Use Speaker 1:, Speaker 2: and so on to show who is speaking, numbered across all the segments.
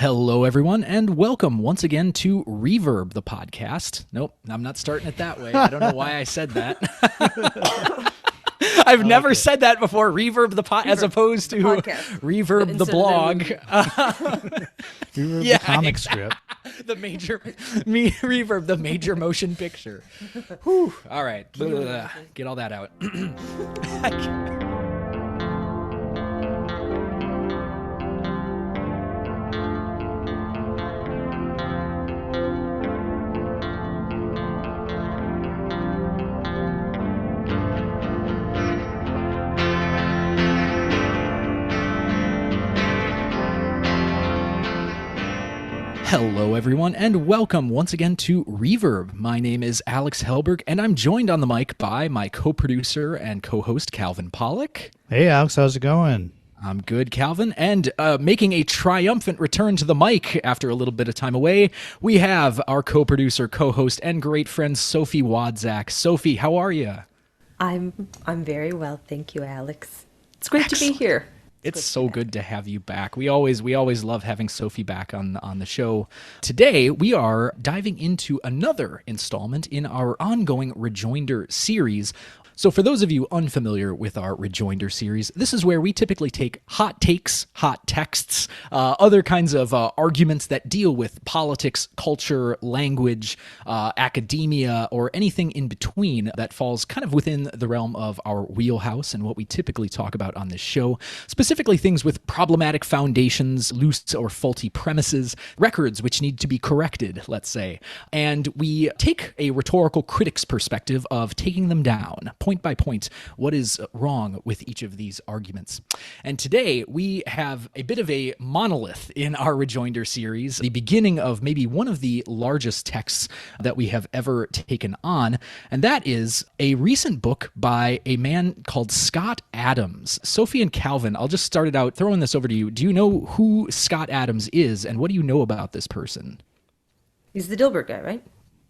Speaker 1: Hello, everyone, and welcome once again to Reverb, the podcast. Nope, I'm not starting it that way. I don't know why I said that. I've never said that before. Reverb the as opposed to Reverb the blog.
Speaker 2: Reverb the comic strip.
Speaker 1: The Reverb the major motion picture. Whew. All right, get all that out. Hello, everyone, and welcome once again to Reverb. My name is Alex Helberg, and I'm joined on the mic by my co-producer and co-host, Calvin Pollock.
Speaker 2: Hey, Alex, how's it going?
Speaker 1: I'm good, Calvin. And making a triumphant return to the mic after a little bit of time away, we have our co-producer, co-host, and great friend, Sophie Wadzak. Sophie, how are you?
Speaker 3: I'm very well, thank you, Alex. It's great to be here.
Speaker 1: It's so good to have you back. We always love having Sophie back on the show. Today, we are diving into another installment in our ongoing Rejoinder series. So for those of you unfamiliar with our Rejoinder series, this is where we typically take hot takes, hot texts, other kinds of arguments that deal with politics, culture, language, academia, or anything in between that falls kind of within the realm of our wheelhouse and what we typically talk about on this show, specifically things with problematic foundations, loose or faulty premises, records which need to be corrected, let's say. And we take a rhetorical critic's perspective of taking them down, point by point, what is wrong with each of these arguments. And today we have a bit of a monolith in our Rejoinder series, the beginning of maybe one of the largest texts that we have ever taken on, and that is a recent book by a man called Scott Adams. Sophie and Calvin, I'll just start it out throwing this over to you. Do you know who Scott Adams is, and what do you know about this person?
Speaker 3: He's the Dilbert guy, right?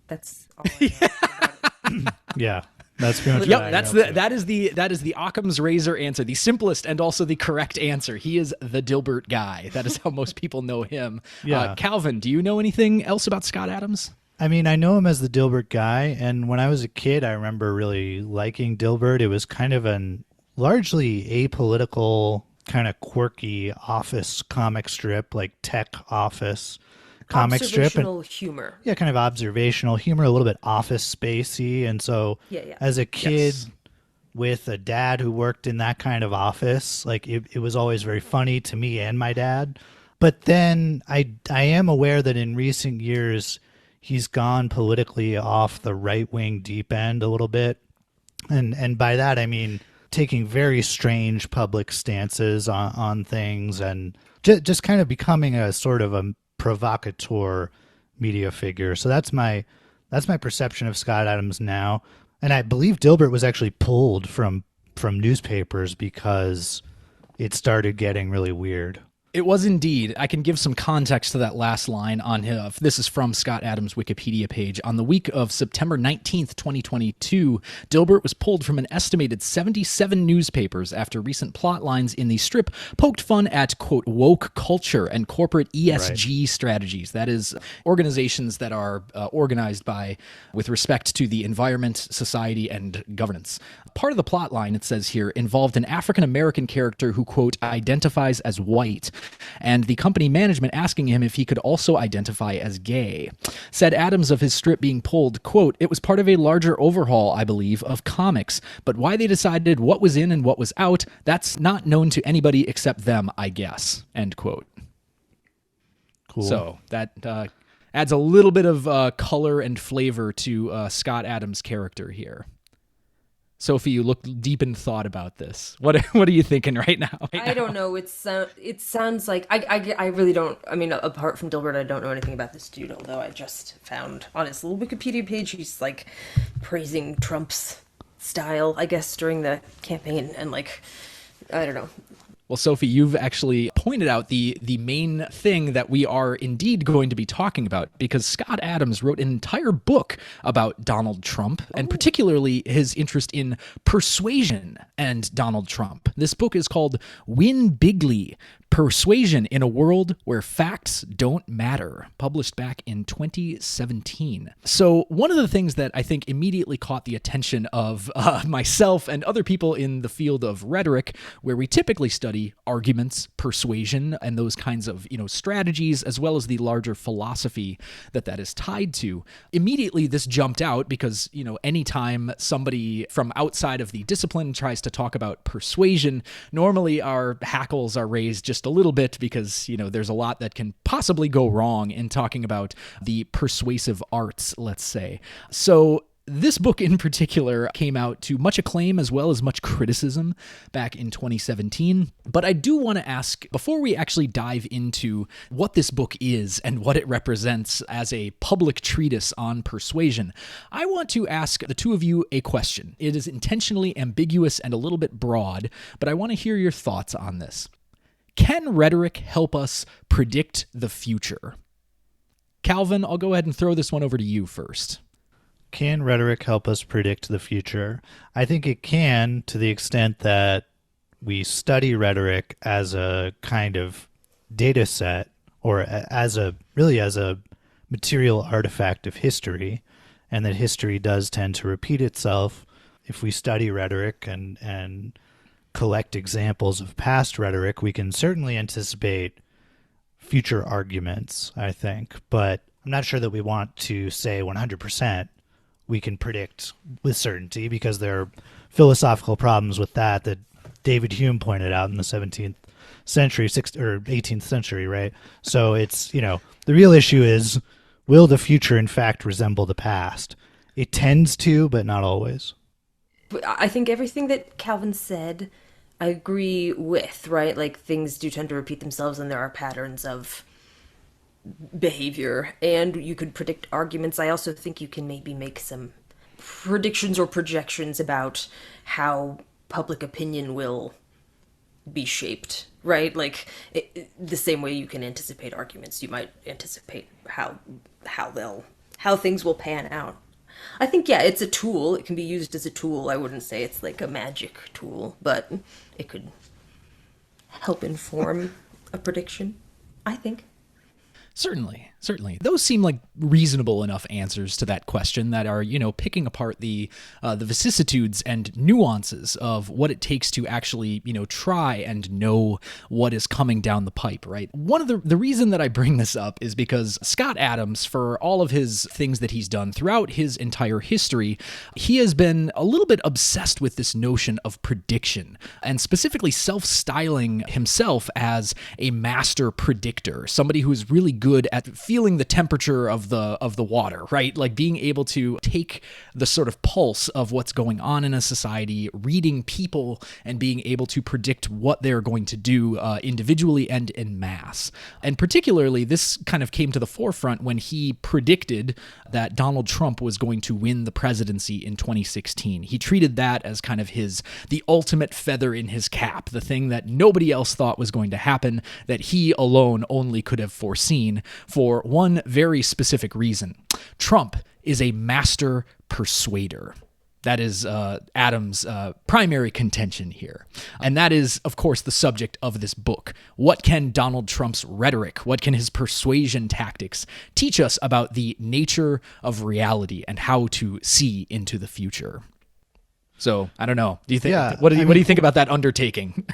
Speaker 3: That's all I know about it.
Speaker 2: Yeah. That's pretty much
Speaker 1: that is the Occam's razor answer, the simplest and also the correct answer. He is the Dilbert guy. That is how most people know him.
Speaker 2: Yeah.
Speaker 1: Calvin, do you know anything else about Scott Adams?
Speaker 2: I mean, I know him as the Dilbert guy, and when I was a kid, I remember really liking Dilbert. It was kind of an largely apolitical, kind of quirky office comic strip, like tech office comic strip.
Speaker 3: Observational humor.
Speaker 2: Yeah, kind of observational humor, a little bit office spacey. And so as a kid with a dad who worked in that kind of office, like it was always very funny to me and my dad. But then I am aware that in recent years, he's gone politically off the right-wing deep end a little bit. And by that, I mean taking very strange public stances on things and just kind of becoming a sort of a provocateur media figure. So that's my perception of Scott Adams now. And I believe Dilbert was actually pulled from newspapers because it started getting really weird.
Speaker 1: It was indeed. I can give some context to that last line on him. This is from Scott Adams' Wikipedia page. On the week of September 19th, 2022, Dilbert was pulled from an estimated 77 newspapers after recent plot lines in the strip poked fun at, quote, woke culture and corporate ESG strategies. That is, organizations that are organized with respect to the environment, society, and governance. Part of the plot line, it says here, involved an African-American character who, quote, identifies as white, and the company management asking him if he could also identify as gay. Said Adams of his strip being pulled, quote, "It was part of a larger overhaul, I believe, of comics, but why they decided what was in and what was out, that's not known to anybody except them, I guess," end quote.
Speaker 2: Cool.
Speaker 1: So that adds a little bit of color and flavor to Scott Adams' character here. Sophie, you look deep in thought about this. What are you thinking right now?
Speaker 3: I don't know. It sounds like I really don't. I mean, apart from Dilbert, I don't know anything about this dude. Although I just found on his little Wikipedia page, he's like praising Trump's style, I guess, during the campaign, and like, I don't know.
Speaker 1: Well, Sophie, you've actually pointed out the main thing that we are indeed going to be talking about, because Scott Adams wrote an entire book about Donald Trump, and particularly his interest in persuasion and Donald Trump. This book is called Win Bigly, Persuasion in a World Where Facts Don't Matter, published back in 2017. So one of the things that I think immediately caught the attention of myself and other people in the field of rhetoric, where we typically study arguments, persuasion, and those kinds of, strategies, as well as the larger philosophy that is tied to. Immediately this jumped out because, anytime somebody from outside of the discipline tries to talk about persuasion, normally our hackles are raised just a little bit because, there's a lot that can possibly go wrong in talking about the persuasive arts, let's say. So this book in particular came out to much acclaim as well as much criticism back in 2017. But I do want to ask, before we actually dive into what this book is and what it represents as a public treatise on persuasion, I want to ask the two of you a question. It is intentionally ambiguous and a little bit broad, but I want to hear your thoughts on this. Can rhetoric help us predict the future? Calvin, I'll go ahead and throw this one over to you first.
Speaker 2: Can rhetoric help us predict the future? I think it can, to the extent that we study rhetoric as a kind of data set, or as a material artifact of history, and that history does tend to repeat itself. If we study rhetoric and collect examples of past rhetoric, we can certainly anticipate future arguments, I think. But I'm not sure that we want to say 100% we can predict with certainty, because there are philosophical problems with that David Hume pointed out in the 17th century, 18th century, right? So it's, the real issue is, will the future in fact resemble the past? It tends to, but not always.
Speaker 3: I think everything that Calvin said, I agree with, right? Like, things do tend to repeat themselves, and there are patterns of behavior, and you could predict arguments. I also think you can maybe make some predictions or projections about how public opinion will be shaped, right? Like, the same way you can anticipate arguments, you might anticipate how things will pan out. I think, yeah, it's a tool. It can be used as a tool. I wouldn't say it's like a magic tool, but it could help inform a prediction, I think.
Speaker 1: Certainly. Those seem like reasonable enough answers to that question that are, picking apart the vicissitudes and nuances of what it takes to actually, try and know what is coming down the pipe, right? One of the reason that I bring this up is because Scott Adams, for all of his things that he's done throughout his entire history, he has been a little bit obsessed with this notion of prediction, and specifically self-styling himself as a master predictor, somebody who is really good at feeling the temperature of the water, right? Like being able to take the sort of pulse of what's going on in a society, reading people, and being able to predict what they're going to do individually and in mass. And particularly, this kind of came to the forefront when he predicted that Donald Trump was going to win the presidency in 2016. He treated that as kind of the ultimate feather in his cap, the thing that nobody else thought was going to happen, that he alone only could have foreseen, for one very specific reason. Trump is a master persuader. That is Adams' primary contention here. And that is, of course, the subject of this book. What can Donald Trump's rhetoric, what can his persuasion tactics teach us about the nature of reality and how to see into the future? So, I don't know. Do you think? Yeah, what do you think about that undertaking?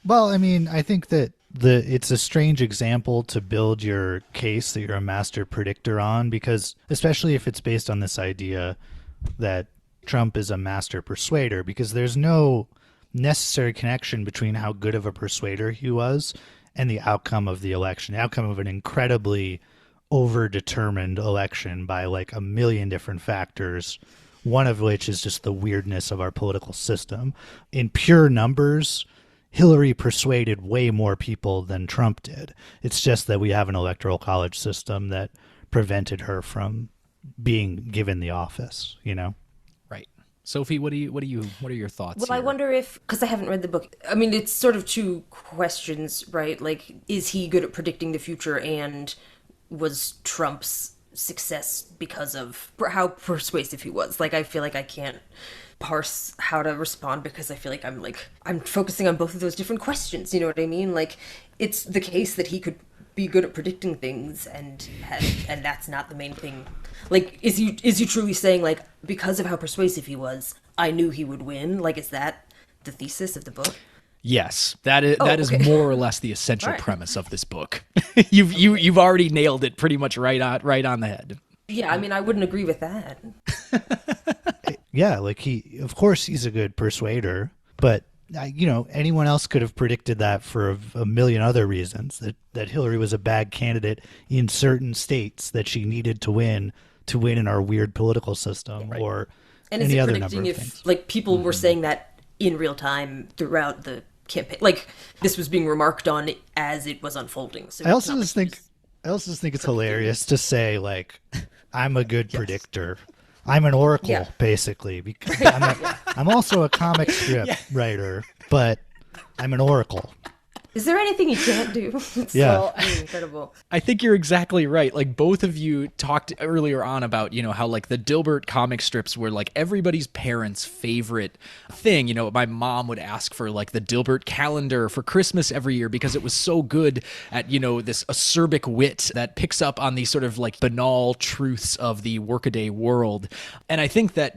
Speaker 2: Well, I think that it's a strange example to build your case that you're a master predictor on, because especially if it's based on this idea that Trump is a master persuader, because there's no necessary connection between how good of a persuader he was and the outcome of the election, the outcome of an incredibly overdetermined election by like a million different factors, one of which is just the weirdness of our political system. In pure numbers, Hillary persuaded way more people than Trump did. It's just that we have an electoral college system that prevented her from being given the office,
Speaker 1: Right. Sophie, what are your thoughts?
Speaker 3: Well, here? I wonder if, because I haven't read the book, it's sort of two questions, right? Like, is he good at predicting the future, and was Trump's success because of how persuasive he was. Like, I feel like I can't parse how to respond because I feel like I'm focusing on both of those different questions. You know what I mean? Like, it's the case that he could be good at predicting things, and that's not the main thing. Like, is he truly saying, like, because of how persuasive he was, I knew he would win? Like, is that the thesis of the book?
Speaker 1: Yes, that is
Speaker 3: okay.
Speaker 1: more or less the essential premise of this book. You've already nailed it pretty much right on the head.
Speaker 3: Yeah, I mean, I wouldn't agree with that.
Speaker 2: Yeah, like of course he's a good persuader, but anyone else could have predicted that for a million other reasons, that Hillary was a bad candidate in certain states that she needed to win in our weird political system, right. Or
Speaker 3: and
Speaker 2: any other
Speaker 3: predicting
Speaker 2: number of
Speaker 3: if
Speaker 2: things.
Speaker 3: Like, people were saying that in real time throughout the campaign, like, this was being remarked on as it was unfolding. So
Speaker 2: I also just think it's hilarious to say, like, I'm a good predictor. I'm an oracle, basically, because I'm also a comic strip writer, but I'm an oracle.
Speaker 3: Is there anything you can't do? It's so incredible.
Speaker 1: I think you're exactly right. Like, both of you talked earlier on about, how like the Dilbert comic strips were like everybody's parents' favorite thing. My mom would ask for like the Dilbert calendar for Christmas every year because it was so good at, this acerbic wit that picks up on these sort of like banal truths of the workaday world. And I think that,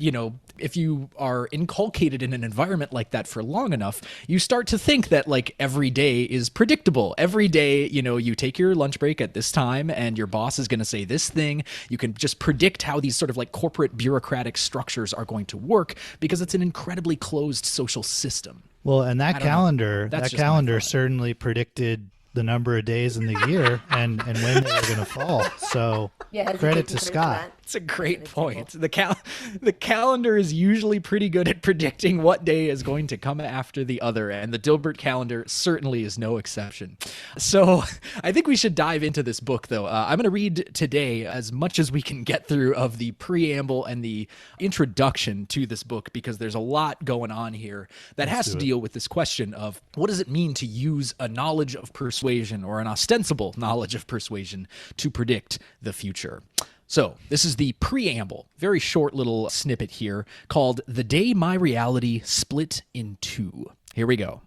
Speaker 1: if you are inculcated in an environment like that for long enough, you start to think that like every day is predictable. Every day, you take your lunch break at this time and your boss is going to say this thing. You can just predict how these sort of like corporate bureaucratic structures are going to work because it's an incredibly closed social system.
Speaker 2: Well, and that calendar certainly predicted the number of days in the year and when they were going to fall. So credit to Scott.
Speaker 1: It's a great point. The calendar is usually pretty good at predicting what day is going to come after the other, and the Dilbert calendar certainly is no exception. So I think we should dive into this book, though. I'm going to read today as much as we can get through of the preamble and the introduction to this book, because there's a lot going on here that has to deal with this question of what does it mean to use a knowledge of persuasion, or an ostensible knowledge of persuasion, to predict the future. So this is the preamble, very short little snippet here called "The Day My Reality Split in Two." Here we go.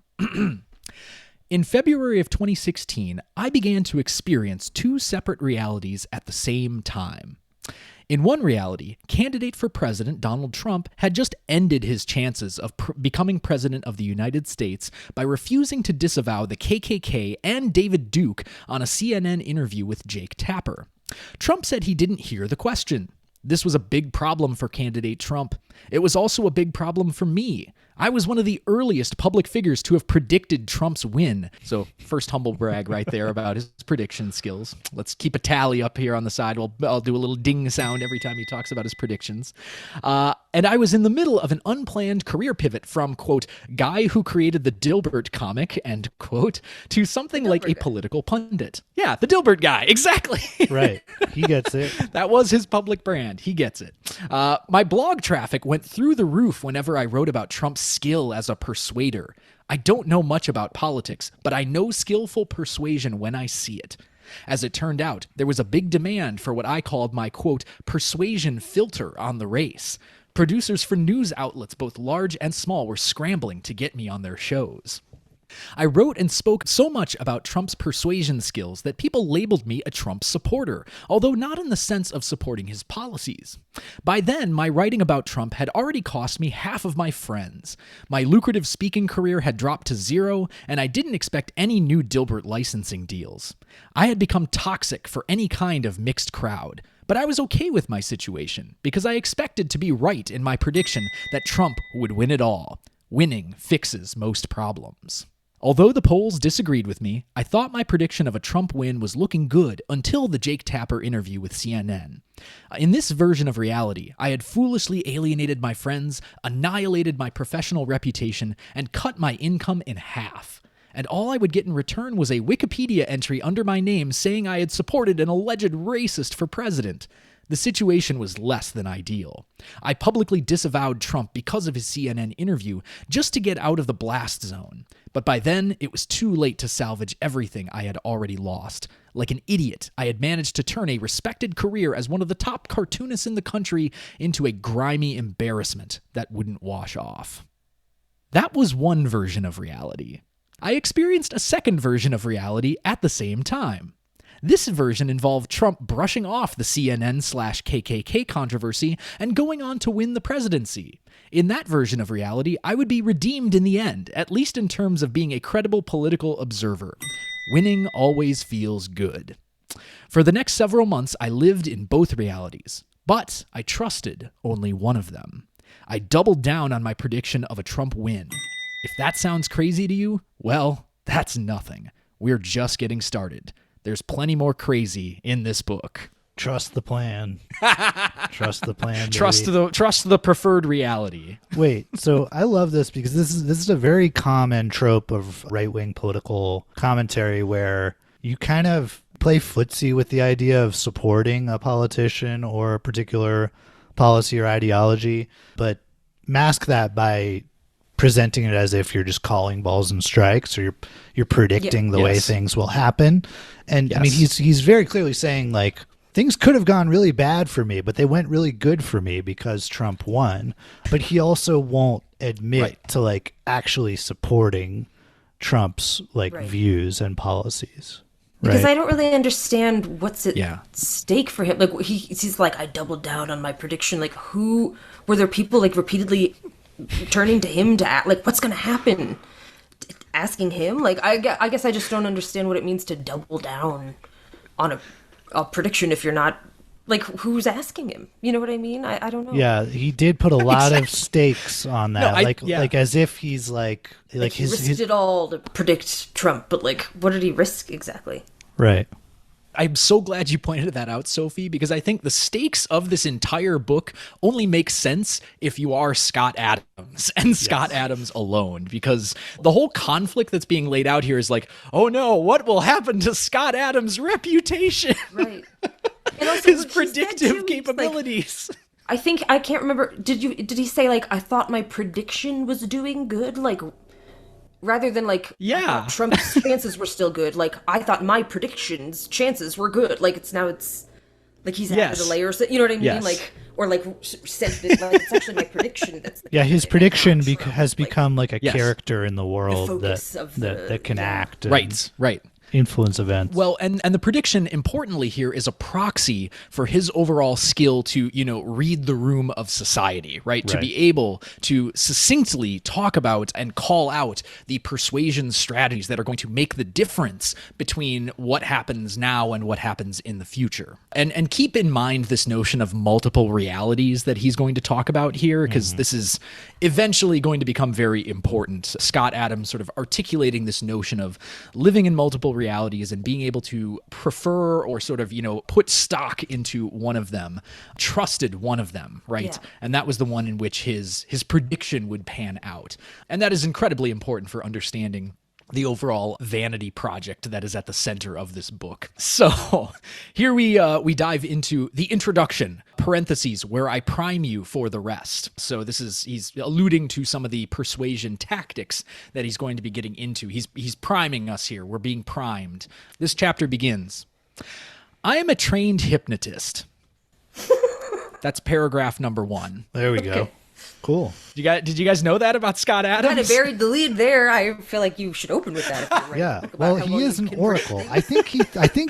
Speaker 1: In February of 2016, I began to experience two separate realities at the same time. In one reality, candidate for president Donald Trump had just ended his chances of becoming president of the United States by refusing to disavow the KKK and David Duke on a CNN interview with Jake Tapper. Trump said he didn't hear the question. This was a big problem for candidate Trump. It was also a big problem for me. I was one of the earliest public figures to have predicted Trump's win. So first humble brag right there about his prediction skills. Let's keep a tally up here on the side. I'll do a little ding sound every time he talks about his predictions. And I was in the middle of an unplanned career pivot from, quote, guy who created the Dilbert comic, end quote, to something like a political pundit. Yeah, the Dilbert guy. Exactly.
Speaker 2: Right. He gets it.
Speaker 1: That was his public brand. He gets it. My blog traffic went through the roof whenever I wrote about Trump's skill as a persuader. I don't know much about politics, but I know skillful persuasion when I see it. As it turned out, there was a big demand for what I called my, quote, persuasion filter on the race. Producers for news outlets, both large and small, were scrambling to get me on their shows. I wrote and spoke so much about Trump's persuasion skills that people labeled me a Trump supporter, although not in the sense of supporting his policies. By then, my writing about Trump had already cost me half of my friends. My lucrative speaking career had dropped to zero, and I didn't expect any new Dilbert licensing deals. I had become toxic for any kind of mixed crowd. But I was okay with my situation, because I expected to be right in my prediction that Trump would win it all. Winning fixes most problems. Although the polls disagreed with me, I thought my prediction of a Trump win was looking good until the Jake Tapper interview with CNN. In this version of reality, I had foolishly alienated my friends, annihilated my professional reputation, and cut my income in half. And all I would get in return was a Wikipedia entry under my name saying I had supported an alleged racist for president. The situation was less than ideal. I publicly disavowed Trump because of his CNN interview just to get out of the blast zone. But by then, it was too late to salvage everything I had already lost. Like an idiot, I had managed to turn a respected career as one of the top cartoonists in the country into a grimy embarrassment that wouldn't wash off. That was one version of reality. I experienced a second version of reality at the same time. This version involved Trump brushing off the CNN/KKK controversy and going on to win the presidency. In that version of reality, I would be redeemed in the end, at least in terms of being a credible political observer. Winning always feels good. For the next several months, I lived in both realities, but I trusted only one of them. I doubled down on my prediction of a Trump win. If that sounds crazy to you, well, that's nothing. We're just getting started. There's plenty more crazy in this book.
Speaker 2: Trust the plan. Trust the plan. Baby.
Speaker 1: Trust the preferred reality.
Speaker 2: Wait, so I love this because this is a very common trope of right-wing political commentary where you kind of play footsie with the idea of supporting a politician or a particular policy or ideology, but mask that by presenting it as if you're just calling balls and strikes, or you're predicting the way things will happen. And I mean, he's very clearly saying, like, things could have gone really bad for me, but they went really good for me because Trump won. But he also won't admit to like actually supporting Trump's views and policies.
Speaker 3: Because I don't really understand what's at stake for him. Like he's like, I doubled down on my prediction. Like, who were there? People like repeatedly turning to him to act, like, what's going to happen? Asking him, like, I guess I just don't understand what it means to double down on a prediction if you're not, like, who's asking him? You know what I mean? I don't know.
Speaker 2: Yeah, he did put a lot of stakes on that, like as if he's like
Speaker 3: he risked it all to predict Trump, but like, what did he risk exactly?
Speaker 2: Right.
Speaker 1: I'm so glad you pointed that out, Sophie, because I think the stakes of this entire book only make sense if you are Scott Adams and Scott Adams alone, because the whole conflict that's being laid out here is like, oh no, what will happen to Scott Adams' reputation?
Speaker 3: Right. And also,
Speaker 1: his predictive capabilities.
Speaker 3: Like, I can't remember, did he say, like, I thought my prediction was doing good? Like, rather than like, Trump's chances were still good. Like, I thought my predictions chances were good. Like, it's like he's added a layer. You know what I mean?
Speaker 1: Yes.
Speaker 3: Like, or like said that, like, it's actually my prediction. That's
Speaker 2: his prediction has become like a character in the world that can act.
Speaker 1: Right.
Speaker 2: Influence events.
Speaker 1: Well, and the prediction, importantly here, is a proxy for his overall skill to, read the room of society, right? To be able to succinctly talk about and call out the persuasion strategies that are going to make the difference between what happens now and what happens in the future. And keep in mind this notion of multiple realities that he's going to talk about here, because this is eventually going to become very important. Scott Adams sort of articulating this notion of living in multiple realities and being able to prefer or sort of, put stock into one of them, trusted one of them, right? Yeah. And that was the one in which his prediction would pan out. And that is incredibly important for understanding the overall vanity project that is at the center of this book. So here we dive into the introduction, parentheses, where I prime you for the rest. So he's alluding to some of the persuasion tactics that he's going to be getting into. He's priming us here. We're being primed. This chapter begins. I am a trained hypnotist. That's paragraph number 1.
Speaker 2: There we go. Cool.
Speaker 1: Did you guys know that about Scott Adams?
Speaker 3: Kind of buried the lead there. I feel like you should open with that. If you're right.
Speaker 2: Yeah. Well, he is an oracle. I think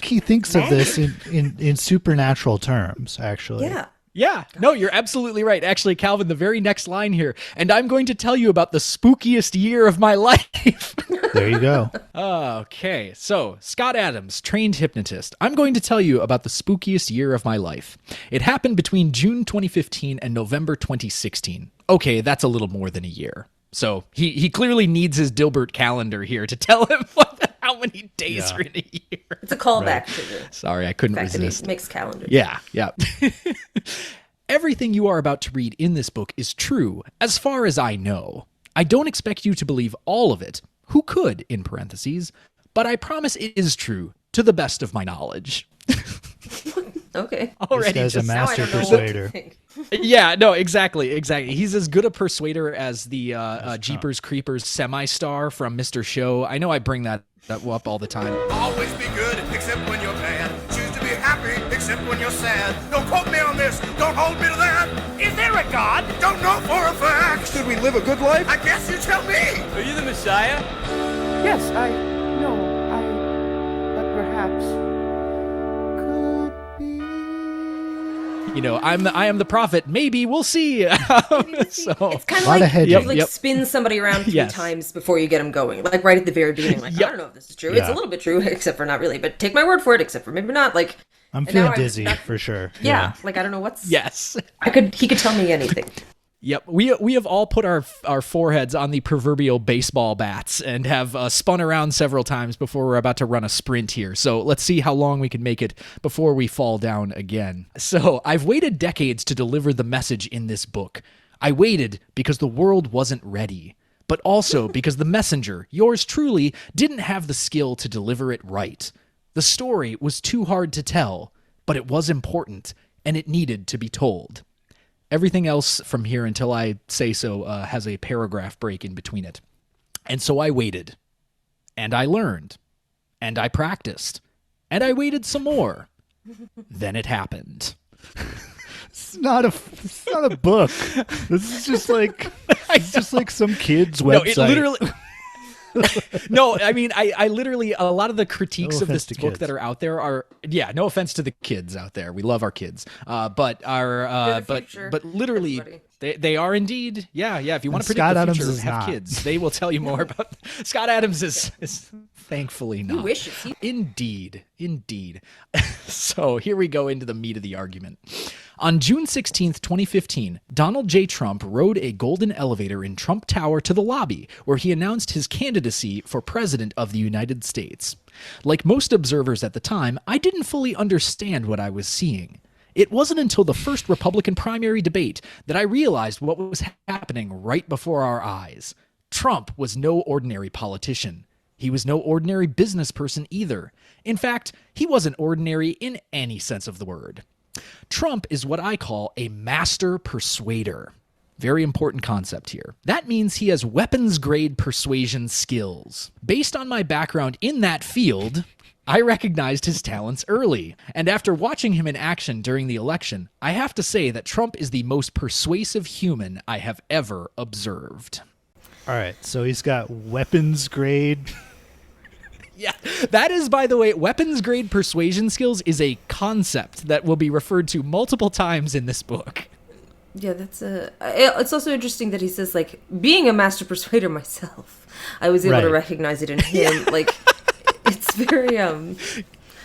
Speaker 2: he thinks of this in supernatural terms, actually.
Speaker 3: Yeah.
Speaker 1: Yeah, no, you're absolutely right. Actually, Calvin, the very next line here, and I'm going to tell you about the spookiest year of my life.
Speaker 2: There you go.
Speaker 1: Okay, so Scott Adams, trained hypnotist. I'm going to tell you about the spookiest year of my life. It happened between June 2015 and November 2016. Okay, that's a little more than a year. So he clearly needs his Dilbert calendar here to tell him how many days are in a year.
Speaker 3: It's a callback to the
Speaker 1: Sorry, I couldn't resist.
Speaker 3: He makes calendars.
Speaker 1: Yeah. Everything you are about to read in this book is true, as far as I know. I don't expect you to believe all of it. Who could, in parentheses, but I promise it is true, to the best of my knowledge.
Speaker 3: Okay.
Speaker 2: This guy's a master persuader.
Speaker 1: Yeah, no, exactly. He's as good a persuader as the Jeepers Creepers semi-star from Mr. Show. I know I bring that up all the time.
Speaker 4: Always be good, except when you're bad. Choose to be happy, except when you're sad. Don't quote me on this, don't hold me to that. Is there a God? Don't know for a fact. Should we live a good life? I guess you tell me.
Speaker 5: Are you the Messiah?
Speaker 6: Yes, but perhaps could be.
Speaker 1: I am the prophet. Maybe we'll see. So
Speaker 3: it's kind of like you spin somebody around 3 times before you get them going. Like right at the very beginning. Like I don't know if this is true. Yeah. It's a little bit true, except for not really. But take my word for it, except for maybe not. Like
Speaker 2: I'm feeling dizzy for sure.
Speaker 3: Yeah, like I don't know what's.
Speaker 1: Yes,
Speaker 3: he could tell me anything.
Speaker 1: Yep, we have all put our foreheads on the proverbial baseball bats and have spun around several times before we're about to run a sprint here. So let's see how long we can make it before we fall down again. So I've waited decades to deliver the message in this book. I waited because the world wasn't ready, but also because the messenger, yours truly, didn't have the skill to deliver it right. The story was too hard to tell, but it was important, and it needed to be told. Everything else from here until I say so has a paragraph break in between it. And so I waited, and I learned, and I practiced, and I waited some more. Then it happened.
Speaker 2: It's not a book. This is just like some kid's website.
Speaker 1: No, it literally. No, I mean, I literally, a lot of the critiques of this book that are out there are, no offense to the kids out there. We love our kids. But literally, they are indeed, if you want to predict
Speaker 2: Scott
Speaker 1: the future,
Speaker 2: Adams
Speaker 1: have kids. They will tell you more about, Scott Adams is thankfully not.
Speaker 3: He wishes.
Speaker 1: Indeed. So here we go into the meat of the argument. On June 16th, 2015, Donald J. Trump rode a golden elevator in Trump Tower to the lobby, where he announced his candidacy for President of the United States. Like most observers at the time, I didn't fully understand what I was seeing. It wasn't until the first Republican primary debate that I realized what was happening right before our eyes. Trump was no ordinary politician. He was no ordinary business person either. In fact, he wasn't ordinary in any sense of the word. Trump is what I call a master persuader. Very important concept here. That means he has weapons-grade persuasion skills. Based on my background in that field, I recognized his talents early. And after watching him in action during the election, I have to say that Trump is the most persuasive human I have ever observed.
Speaker 2: All right, so he's got weapons-grade...
Speaker 1: Yeah, that is, by the way, weapons-grade persuasion skills is a concept that will be referred to multiple times in this book.
Speaker 3: Yeah, it's also interesting that he says, like, being a master persuader myself, I was able to recognize it in him. Like, it's very,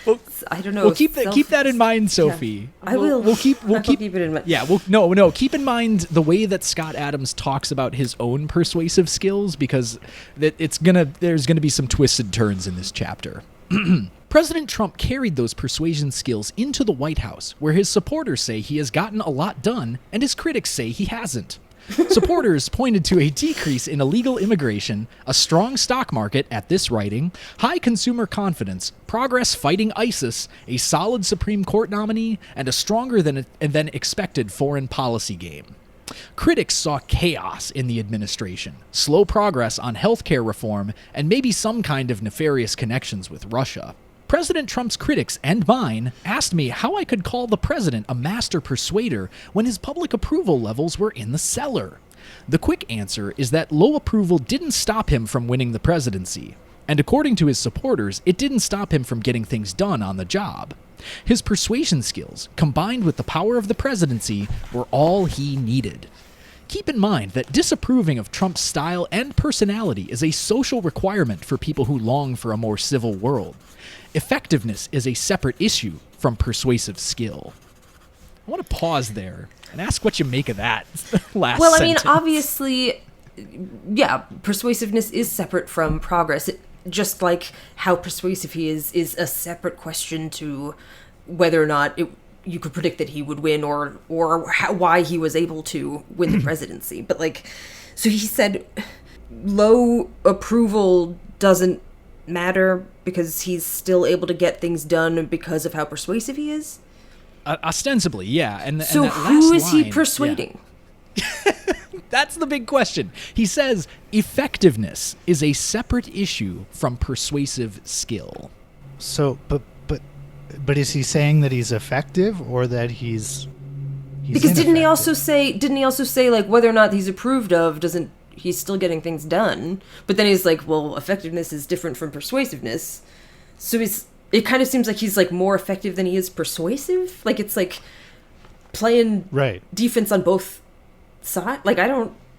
Speaker 1: well,
Speaker 3: I don't know.
Speaker 1: Well, keep that in mind, Sophie.
Speaker 3: Yeah, I will.
Speaker 1: We'll keep
Speaker 3: it in mind.
Speaker 1: Yeah. Well, no. Keep in mind the way that Scott Adams talks about his own persuasive skills, because there's gonna be some twisted turns in this chapter. President Trump carried those persuasion skills into the White House, where his supporters say he has gotten a lot done, and his critics say he hasn't. Supporters pointed to a decrease in illegal immigration, a strong stock market at this writing, high consumer confidence, progress fighting ISIS, a solid Supreme Court nominee, and a stronger than expected foreign policy game. Critics saw chaos in the administration, slow progress on healthcare reform, and maybe some kind of nefarious connections with Russia. President Trump's critics and mine asked me how I could call the president a master persuader when his public approval levels were in the cellar. The quick answer is that low approval didn't stop him from winning the presidency. And according to his supporters, it didn't stop him from getting things done on the job. His persuasion skills, combined with the power of the presidency, were all he needed. Keep in mind that disapproving of Trump's style and personality is a social requirement for people who long for a more civil world. Effectiveness is a separate issue from persuasive skill. I want to pause there and ask what you make of that last
Speaker 3: Well, I
Speaker 1: sentence.
Speaker 3: mean, obviously, yeah, persuasiveness is separate from progress. Just like how persuasive he is a separate question to whether or not you could predict that he would win or why he was able to win the presidency. But so he said low approval doesn't matter because he's still able to get things done because of how persuasive he is.
Speaker 1: Ostensibly, yeah.
Speaker 3: So
Speaker 1: that
Speaker 3: who
Speaker 1: last
Speaker 3: is he
Speaker 1: line,
Speaker 3: persuading?
Speaker 1: Yeah. That's the big question. He says effectiveness is a separate issue from persuasive skill.
Speaker 2: So, but is he saying that he's effective or that he's
Speaker 3: because didn't he
Speaker 2: ineffective?
Speaker 3: also say like whether or not he's approved of doesn't he's still getting things done, but then he's like, well, effectiveness is different from persuasiveness. So it kind of seems like he's like more effective than he is persuasive. Like it's like playing defense on both sides. Like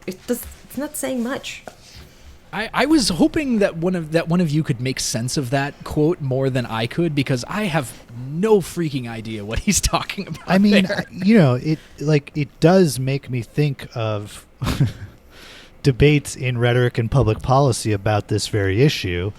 Speaker 3: it's not saying much.
Speaker 1: I was hoping that one of you could make sense of that quote more than I could, because I have no freaking idea what he's talking about.
Speaker 2: I mean,
Speaker 1: there.
Speaker 2: it does make me think of debates in rhetoric and public policy about this very issue.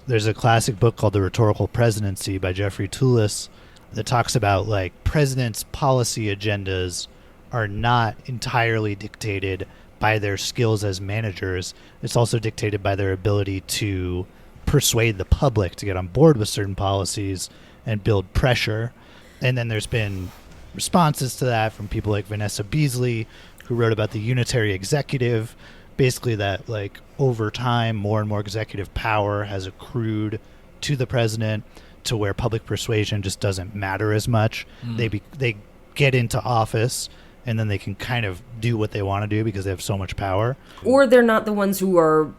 Speaker 2: There's a classic book called The Rhetorical Presidency by Jeffrey Toulis that talks about like presidents' policy agendas are not entirely dictated by their skills as managers. It's also dictated by their ability to persuade the public to get on board with certain policies and build pressure. And then there's been responses to that from people like Vanessa Beasley, who wrote about the unitary executive, basically that like over time more and more executive power has accrued to the president to where public persuasion just doesn't matter as much. They get into office and then they can kind of do what they want to do because they have so much power.
Speaker 3: Or they're not the ones who are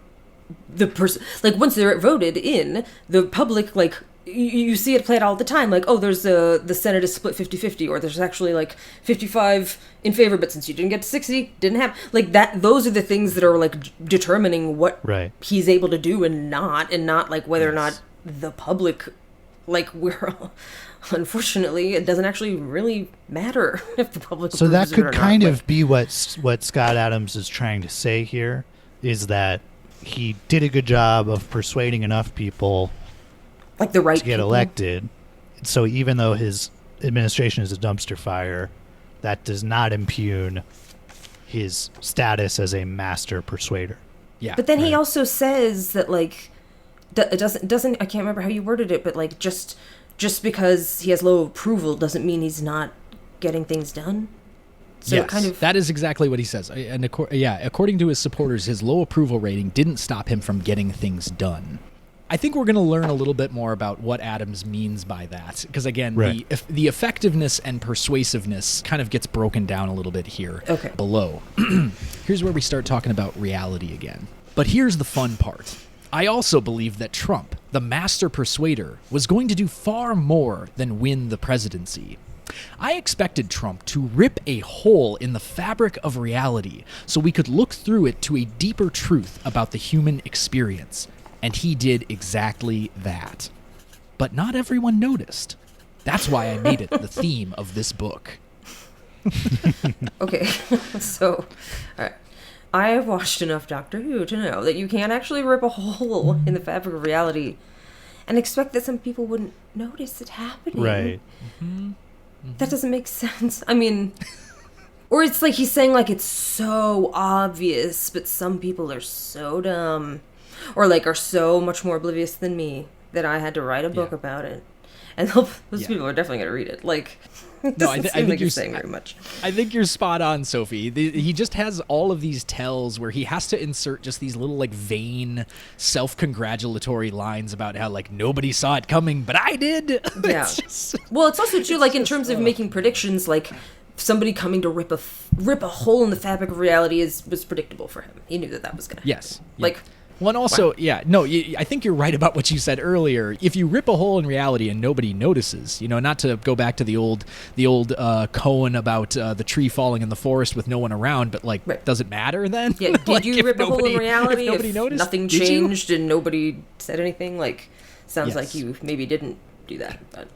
Speaker 3: the person. Like, once they're voted in, the public, like, you see it played all the time. Like, oh, there's the Senate is split 50-50, or there's actually, like, 55 in favor, but since you didn't get to 60, didn't have... Like, those are the things that are, like, determining what he's able to do and not, like, whether or not the public... Like, we're... Unfortunately, it doesn't actually really matter if the public.
Speaker 2: So that could kind of be what Scott Adams is trying to say here, is that he did a good job of persuading enough people,
Speaker 3: like the right
Speaker 2: to get elected. So even though his administration is a dumpster fire, that does not impugn his status as a master persuader.
Speaker 1: Yeah,
Speaker 3: but then he also says that like it doesn't. I can't remember how you worded it, but like just because he has low approval doesn't mean he's not getting things done. So
Speaker 1: yes,
Speaker 3: kind of
Speaker 1: that is exactly what he says. And according to his supporters, his low approval rating didn't stop him from getting things done. I think we're going to learn a little bit more about what Adams means by that, because again, the effectiveness and persuasiveness kind of gets broken down a little bit here below. Here's where we start talking about reality again. But here's the fun part. I also believe that Trump, the master persuader, was going to do far more than win the presidency. I expected Trump to rip a hole in the fabric of reality so we could look through it to a deeper truth about the human experience. And he did exactly that. But not everyone noticed. That's why I made it the theme of this book.
Speaker 3: Okay, so, all right. I have watched enough Doctor Who to know that you can't actually rip a hole in the fabric of reality and expect that some people wouldn't notice it happening.
Speaker 2: Right.
Speaker 3: Mm-hmm. That doesn't make sense. I mean, or it's like he's saying like it's so obvious, but some people are so dumb or like are so much more oblivious than me that I had to write a book about it. And those people are definitely going to read it. Like...
Speaker 1: No, I think
Speaker 3: like
Speaker 1: you're
Speaker 3: saying very much.
Speaker 1: I think you're spot on, Sophie. He just has all of these tells where he has to insert just these little like vain, self-congratulatory lines about how like nobody saw it coming, but I did.
Speaker 3: Yeah. Well, it's also true, like in terms of making predictions, like somebody coming to rip a hole in the fabric of reality was predictable for him. He knew that was going to happen.
Speaker 1: Yes.
Speaker 3: Like.
Speaker 1: One also, I think you're right about what you said earlier. If you rip a hole in reality and nobody notices, not to go back to the old Cohen about the tree falling in the forest with no one around, but like, does it matter then?
Speaker 3: Yeah, did you rip a hole in reality?
Speaker 1: If nobody noticed,
Speaker 3: nothing changed and nobody said anything? Like, sounds like you maybe didn't do that, but.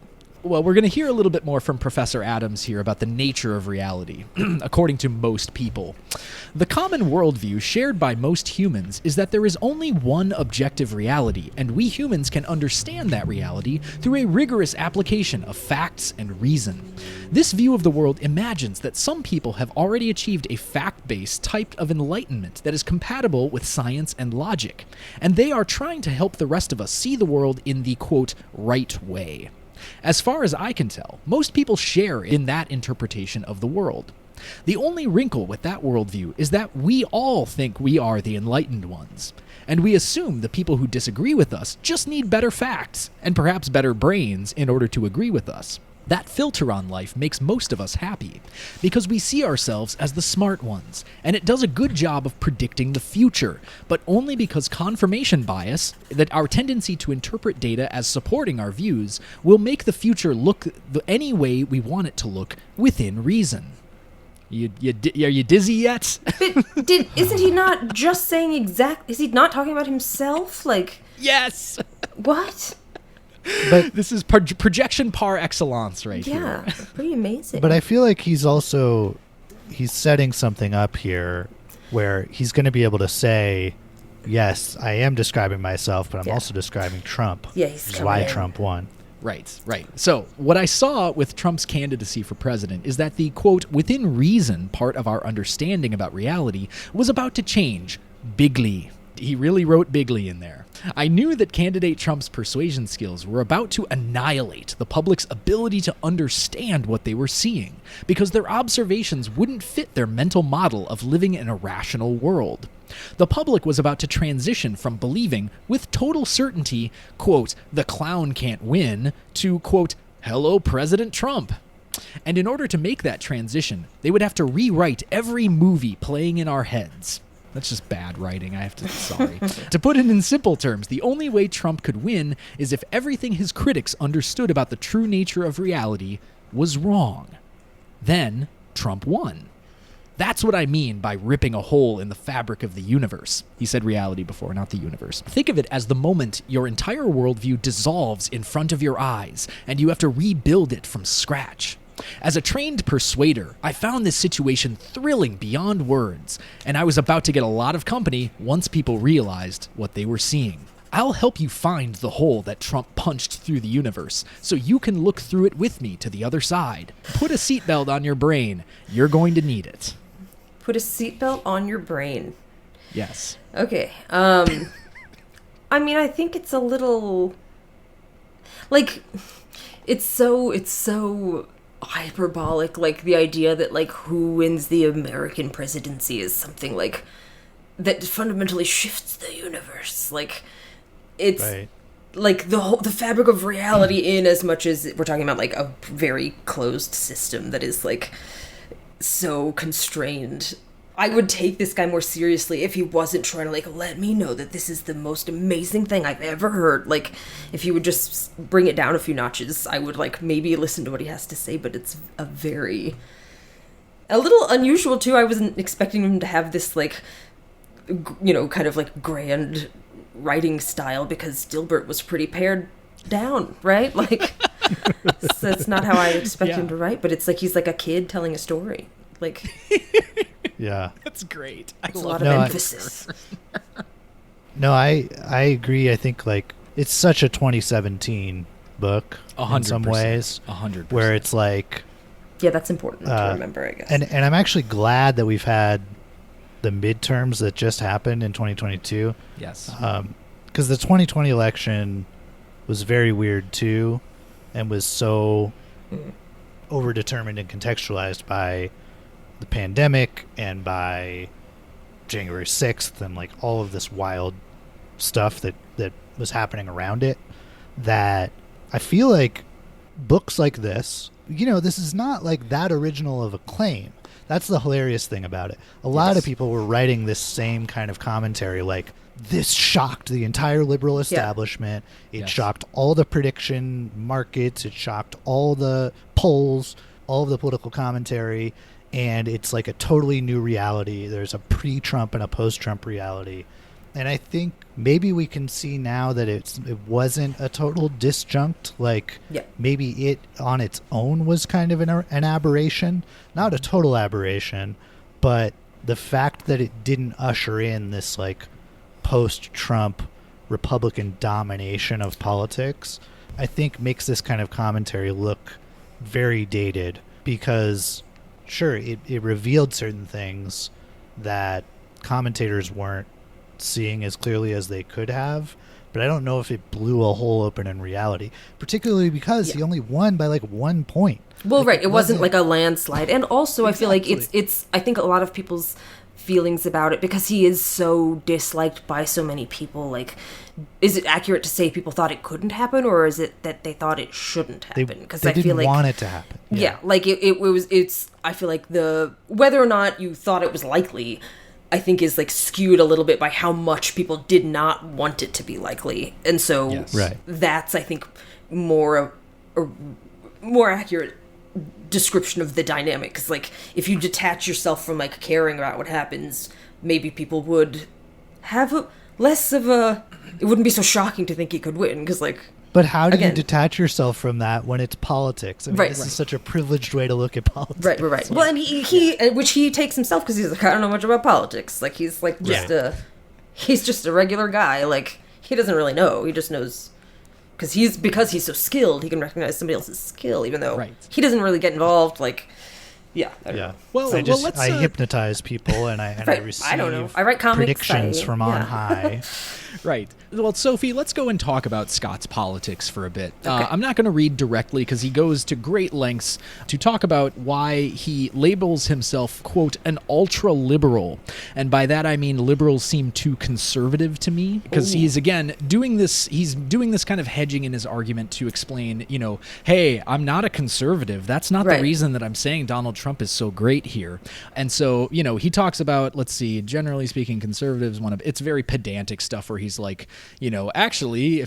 Speaker 1: Well, we're going to hear a little bit more from Professor Adams here about the nature of reality, according to most people. The common worldview shared by most humans is that there is only one objective reality, and we humans can understand that reality through a rigorous application of facts and reason. This view of the world imagines that some people have already achieved a fact-based type of enlightenment that is compatible with science and logic, and they are trying to help the rest of us see the world in the, quote, right way. As far as I can tell, most people share in that interpretation of the world. The only wrinkle with that worldview is that we all think we are the enlightened ones, and we assume the people who disagree with us just need better facts, and perhaps better brains in order to agree with us. That filter on life makes most of us happy, because we see ourselves as the smart ones, and it does a good job of predicting the future, but only because confirmation bias, that our tendency to interpret data as supporting our views, will make the future look any way we want it to look within reason. Are you dizzy yet?
Speaker 3: But isn't he not just saying is he not talking about himself? Like,
Speaker 1: yes!
Speaker 3: what?
Speaker 2: But
Speaker 1: this is projection par excellence right here.
Speaker 3: Yeah, pretty amazing.
Speaker 2: But I feel like he's setting something up here where he's going to be able to say, yes, I am describing myself, but I'm also describing Trump.
Speaker 3: Yeah, he's
Speaker 2: which is why Trump won.
Speaker 1: Right. So what I saw with Trump's candidacy for president is that the, quote, within reason part of our understanding about reality was about to change bigly. He really wrote bigly in there. I knew that candidate Trump's persuasion skills were about to annihilate the public's ability to understand what they were seeing, because their observations wouldn't fit their mental model of living in a rational world. The public was about to transition from believing, with total certainty, quote, the clown can't win, to, quote, hello, President Trump. And in order to make that transition, they would have to rewrite every movie playing in our heads. That's just bad writing, sorry. To put it in simple terms, the only way Trump could win is if everything his critics understood about the true nature of reality was wrong. Then, Trump won. That's what I mean by ripping a hole in the fabric of the universe. He said reality before, not the universe. Think of it as the moment your entire worldview dissolves in front of your eyes, and you have to rebuild it from scratch. As a trained persuader, I found this situation thrilling beyond words, and I was about to get a lot of company once people realized what they were seeing. I'll help you find the hole that Trump punched through the universe, so you can look through it with me to the other side. Put a seatbelt on your brain. You're going to need it.
Speaker 3: Put a seatbelt on your brain.
Speaker 1: Yes.
Speaker 3: Okay. I mean, I think it's a little... like, it's so hyperbolic, like the idea that like who wins the American presidency is something like that fundamentally shifts the universe. Like it's right. Like the fabric of reality in as much as we're talking about like a very closed system that is like so constrained. I would take this guy more seriously if he wasn't trying to like let me know that this is the most amazing thing I've ever heard. Like if he would just bring it down a few notches, I would like maybe listen to what he has to say, but it's a little unusual too. I wasn't expecting him to have this like, you know, kind of like grand writing style because Dilbert was pretty pared down, right? Like so that's not how I expect him to write, but it's like he's like a kid telling a story. Like
Speaker 2: yeah,
Speaker 1: that's great.
Speaker 3: A lot of emphasis.
Speaker 2: I agree. I think like it's such a 2017 book 100%, in some ways,
Speaker 1: 100%,
Speaker 2: where it's like,
Speaker 3: yeah, that's important to remember, I guess.
Speaker 2: And I'm actually glad that we've had the midterms that just happened in 2022.
Speaker 1: Yes,
Speaker 2: because the 2020 election was very weird too, and was so overdetermined and contextualized by the pandemic and by January 6th and like all of this wild stuff that was happening around it, that I feel like books like this, you know, this is not like that original of a claim. That's the hilarious thing about it. A lot of people were writing this same kind of commentary like, this shocked the entire liberal establishment. It shocked all the prediction markets. It shocked all the polls, all of the political commentary. And it's like a totally new reality. There's a pre-Trump and a post-Trump reality. And I think maybe we can see now that it wasn't a total disjunct. Like maybe it on its own was kind of an aberration. Not a total aberration, but the fact that it didn't usher in this like post-Trump Republican domination of politics, I think makes this kind of commentary look very dated because... Sure, it revealed certain things that commentators weren't seeing as clearly as they could have, but I don't know if it blew a hole open in reality, particularly because he only won by like 1 point.
Speaker 3: Well, right. It wasn't like a landslide. And also, I feel like it's, I think a lot of people's feelings about it, because he is so disliked by so many people, like, is it accurate to say people thought it couldn't happen, or is it that they thought it shouldn't happen? Because
Speaker 2: I feel like want it to happen.
Speaker 3: Yeah, like it's I feel like the whether or not you thought it was likely, I think is like skewed a little bit by how much people did not want it to be likely. And so that's, I think, more accurate description of the dynamic, because like if you detach yourself from like caring about what happens, maybe people would have less of a, it wouldn't be so shocking to think he could win, because like,
Speaker 2: but how do you detach yourself from that when it's politics? I mean, this is such a privileged way to look at politics.
Speaker 3: Right. Well, and he which he takes himself, because he's like, I don't know much about politics. Like he's like he's just a regular guy. Like he doesn't really know. He just knows because he's so skilled. He can recognize somebody else's skill, even though he doesn't really get involved. Like, I don't know.
Speaker 2: Well, I hypnotize people and I receive
Speaker 3: I don't know. I write comics,
Speaker 2: predictions from on high.
Speaker 1: Right. Well, Sophie, let's go and talk about Scott's politics for a bit.
Speaker 3: Okay.
Speaker 1: I'm not going to read directly because he goes to great lengths to talk about why he labels himself, quote, an ultra-liberal. And by that I mean liberals seem too conservative to me, because he's, again, doing this kind of hedging in his argument to explain, hey, I'm not a conservative. That's not the reason that I'm saying Donald Trump is so great here. And so, he talks about, let's see, generally speaking, conservatives it's very pedantic stuff where he's like, actually,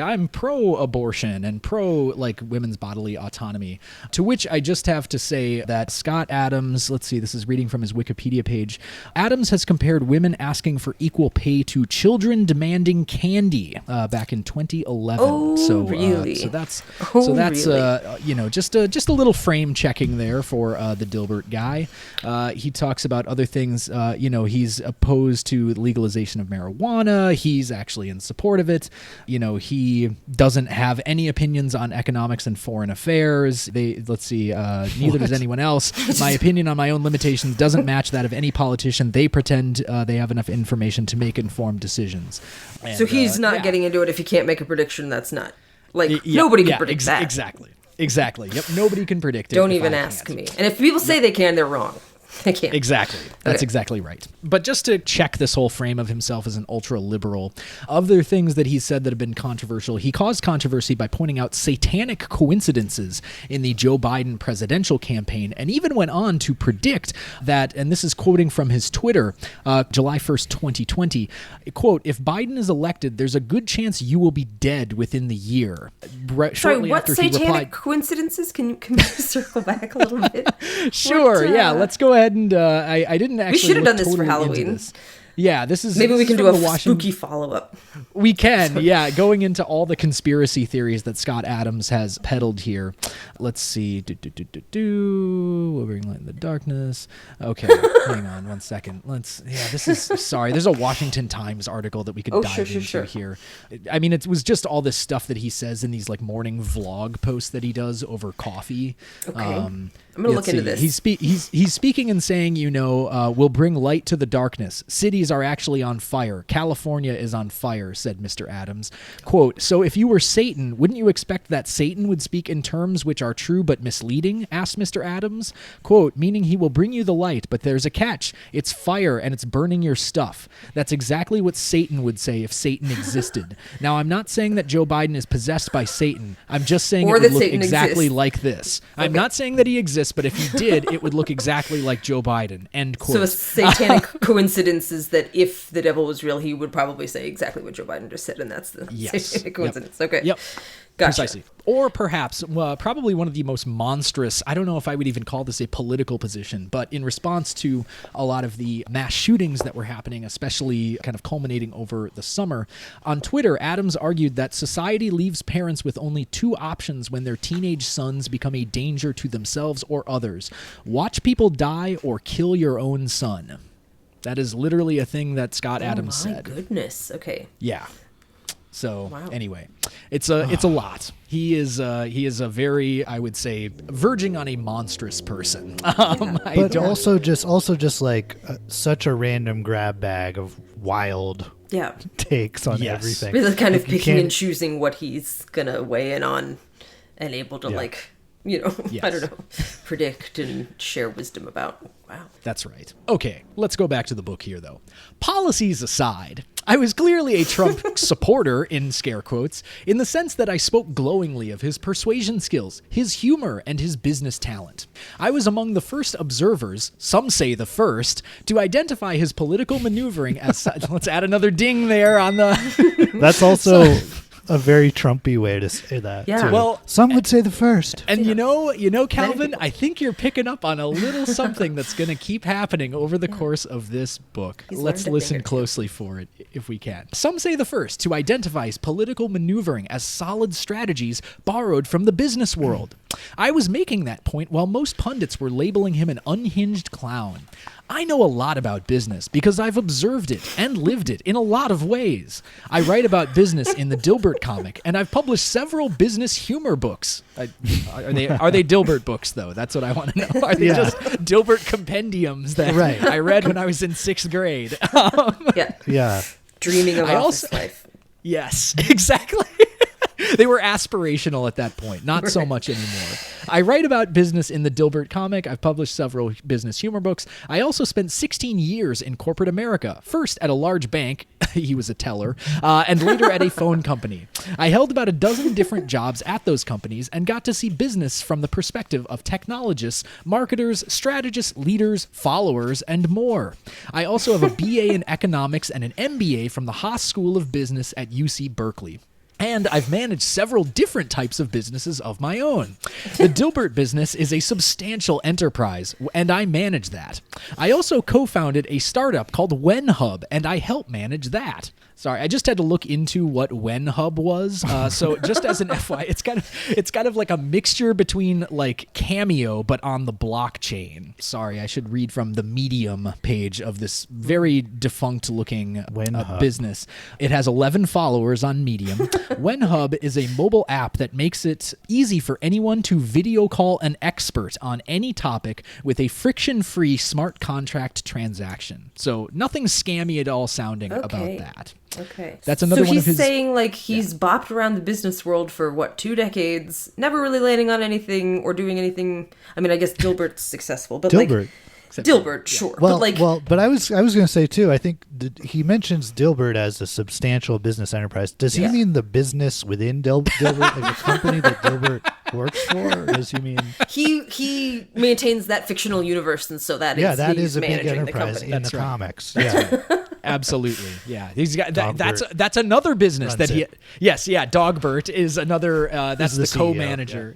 Speaker 1: I'm pro-abortion and pro like women's bodily autonomy, to which I just have to say that Scott Adams, let's see, this is reading from his Wikipedia page. Adams has compared women asking for equal pay to children demanding candy back in 2011.
Speaker 3: Oh, really?
Speaker 1: So that's
Speaker 3: really?
Speaker 1: just a little frame checking there for the Dilbert guy. He talks about other things. He's opposed to legalization of marijuana. He's actually in support of it. He doesn't have any opinions on economics and foreign affairs. Neither does anyone else. My opinion on my own limitations doesn't match that of any politician. They pretend they have enough information to make informed decisions. And,
Speaker 3: so he's not getting into it if he can't make a prediction. That's not nobody can predict that.
Speaker 1: Exactly. Yep. Nobody can predict it.
Speaker 3: Don't even ask me. And if people say they can, they're wrong. They can't.
Speaker 1: Exactly. That's exactly right. But just to check this whole frame of himself as an ultra-liberal, other things that he said that have been controversial, he caused controversy by pointing out satanic coincidences in the Joe Biden presidential campaign, and even went on to predict that, and this is quoting from his Twitter, July 1st, 2020, quote, if Biden is elected, there's a good chance you will be dead within the year.
Speaker 3: Sorry, what satanic coincidences? Can you circle back a little bit?
Speaker 1: Sure, let's go ahead. And I didn't actually.
Speaker 3: We should have done this for Halloween.
Speaker 1: Yeah, this is...
Speaker 3: Maybe we can do a spooky follow-up.
Speaker 1: We can, going into all the conspiracy theories that Scott Adams has peddled here. Let's see. We'll bring light in the darkness. Okay, hang on 1 second. This is... Sorry, there's a Washington Times article that we could dive into here. I mean, it was just all this stuff that he says in these, like, morning vlog posts that he does over coffee.
Speaker 3: Okay. I'm going to look into this.
Speaker 1: He's speaking and saying, we'll bring light to the darkness. Cities are actually on fire. California is on fire, said Mr. Adams. Quote, so if you were Satan, wouldn't you expect that Satan would speak in terms which are true but misleading? Asked Mr. Adams. Quote, meaning he will bring you the light, but there's a catch. It's fire and it's burning your stuff. That's exactly what Satan would say if Satan existed. Now, I'm not saying that Joe Biden is possessed by Satan. I'm just saying it would look exactly like this. I'm not saying that he exists, but if he did, it would look exactly like Joe Biden. End quote.
Speaker 3: So a satanic coincidence is that if the devil was real, he would probably say exactly what Joe Biden just said, and that's the satanic coincidence. Yep. Okay.
Speaker 1: Yep.
Speaker 3: Gotcha.
Speaker 1: Precisely. Or perhaps, probably one of the most monstrous, I don't know if I would even call this a political position, but in response to a lot of the mass shootings that were happening, especially kind of culminating over the summer, on Twitter, Adams argued that society leaves parents with only two options when their teenage sons become a danger to themselves or others. Watch people die or kill your own son. That is literally a thing that Scott Adams said.
Speaker 3: Oh my goodness. Okay.
Speaker 1: Yeah. So anyway, it's a lot. He is a very, I would say, verging on a monstrous person.
Speaker 2: But also just like such a random grab bag of wild takes on
Speaker 1: Yes.
Speaker 2: everything.
Speaker 3: Really kind of
Speaker 2: Like, you
Speaker 3: picking and
Speaker 2: can't-
Speaker 3: choosing what he's gonna weigh in on and able to I
Speaker 1: Yes.
Speaker 3: don't know, predict and share wisdom about. Wow.
Speaker 1: That's right. Okay, let's go back to the book here, though. Policies aside, I was clearly a Trump supporter, in scare quotes, in the sense that I spoke glowingly of his persuasion skills, his humor, and his business talent. I was among the first observers, some say the first, to identify his political maneuvering as... Let's add another ding there on the...
Speaker 2: That's also a very Trumpy way to say that.
Speaker 3: Yeah.
Speaker 2: too.
Speaker 1: Well,
Speaker 2: some would say the first.
Speaker 1: And you know, Calvin, I think you're picking up on a little something that's going to keep happening over the course of this book.
Speaker 3: He's
Speaker 1: Let's
Speaker 3: learned a
Speaker 1: listen
Speaker 3: thing or two.
Speaker 1: closely for it, if we can. Some say the first to identify his political maneuvering as solid strategies borrowed from the business world. I was making that point while most pundits were labeling him an unhinged clown. I know a lot about business because I've observed it and lived it in a lot of ways. I write about business in the Dilbert comic, and I've published several business humor books. Are they Dilbert books, though? That's what I want to know. Are they just Dilbert compendiums that I read when I was in 6th grade?
Speaker 2: Yeah.
Speaker 3: Dreaming of
Speaker 1: I
Speaker 3: office
Speaker 1: also-
Speaker 3: life.
Speaker 1: Yes, exactly. They were aspirational at that point, not so much anymore. I write about business in the Dilbert comic. I've published several business humor books. I also spent 16 years in corporate America, first at a large bank, he was a teller, and later at a phone company. I held about a dozen different jobs at those companies and got to see business from the perspective of technologists, marketers, strategists, leaders, followers, and more. I also have a BA in economics and an MBA from the Haas School of Business at UC Berkeley. And I've managed several different types of businesses of my own. The Dilbert business is a substantial enterprise, and I manage that. I also co-founded a startup called WhenHub, and I help manage that. Sorry, I just had to look into what WhenHub was. So just as an FYI, it's kind of like a mixture between like Cameo, but on the blockchain. Sorry, I should read from the Medium page of this very defunct-looking business. It has 11 followers on Medium. WhenHub is a mobile app that makes it easy for anyone to video call an expert on any topic with a friction-free smart contract transaction. So nothing scammy at all sounding about that.
Speaker 3: Okay.
Speaker 1: That's another
Speaker 3: so
Speaker 1: one of his...
Speaker 3: he's saying like he's bopped around the business world for 2 decades, never really landing on anything or doing anything. I mean, I guess Dilbert's successful, but
Speaker 2: Dilbert.
Speaker 3: Dilbert, sure.
Speaker 2: Well,
Speaker 3: but
Speaker 2: I was going to say too. I think he mentions Dilbert as a substantial business enterprise. Does he mean the business within Dilbert, like the company that Dilbert works for? Or does he mean
Speaker 3: he maintains that fictional universe, and so that
Speaker 2: is a big
Speaker 3: managing
Speaker 2: enterprise
Speaker 3: the
Speaker 2: in
Speaker 3: company.
Speaker 2: the comics. Yeah,
Speaker 1: Absolutely, yeah. He's got
Speaker 2: Dogbert
Speaker 1: that's another business that
Speaker 2: runs
Speaker 1: he.
Speaker 2: it.
Speaker 1: Yes, yeah. Dogbert is another. That's
Speaker 2: the
Speaker 1: the
Speaker 2: CEO,
Speaker 1: co-manager.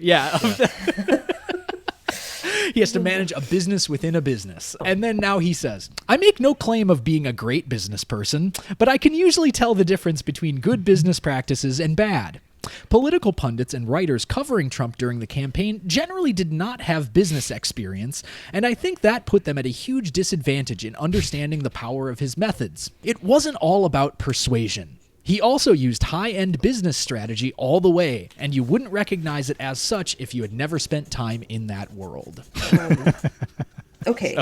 Speaker 1: He has to manage a business within a business. And then now he says, I make no claim of being a great business person, but I can usually tell the difference between good business practices and bad. Political pundits and writers covering Trump during the campaign generally did not have business experience, and I think that put them at a huge disadvantage in understanding the power of his methods. It wasn't all about persuasion. He also used high-end business strategy all the way, and you wouldn't recognize it as such if you had never spent time in that world.
Speaker 3: Okay.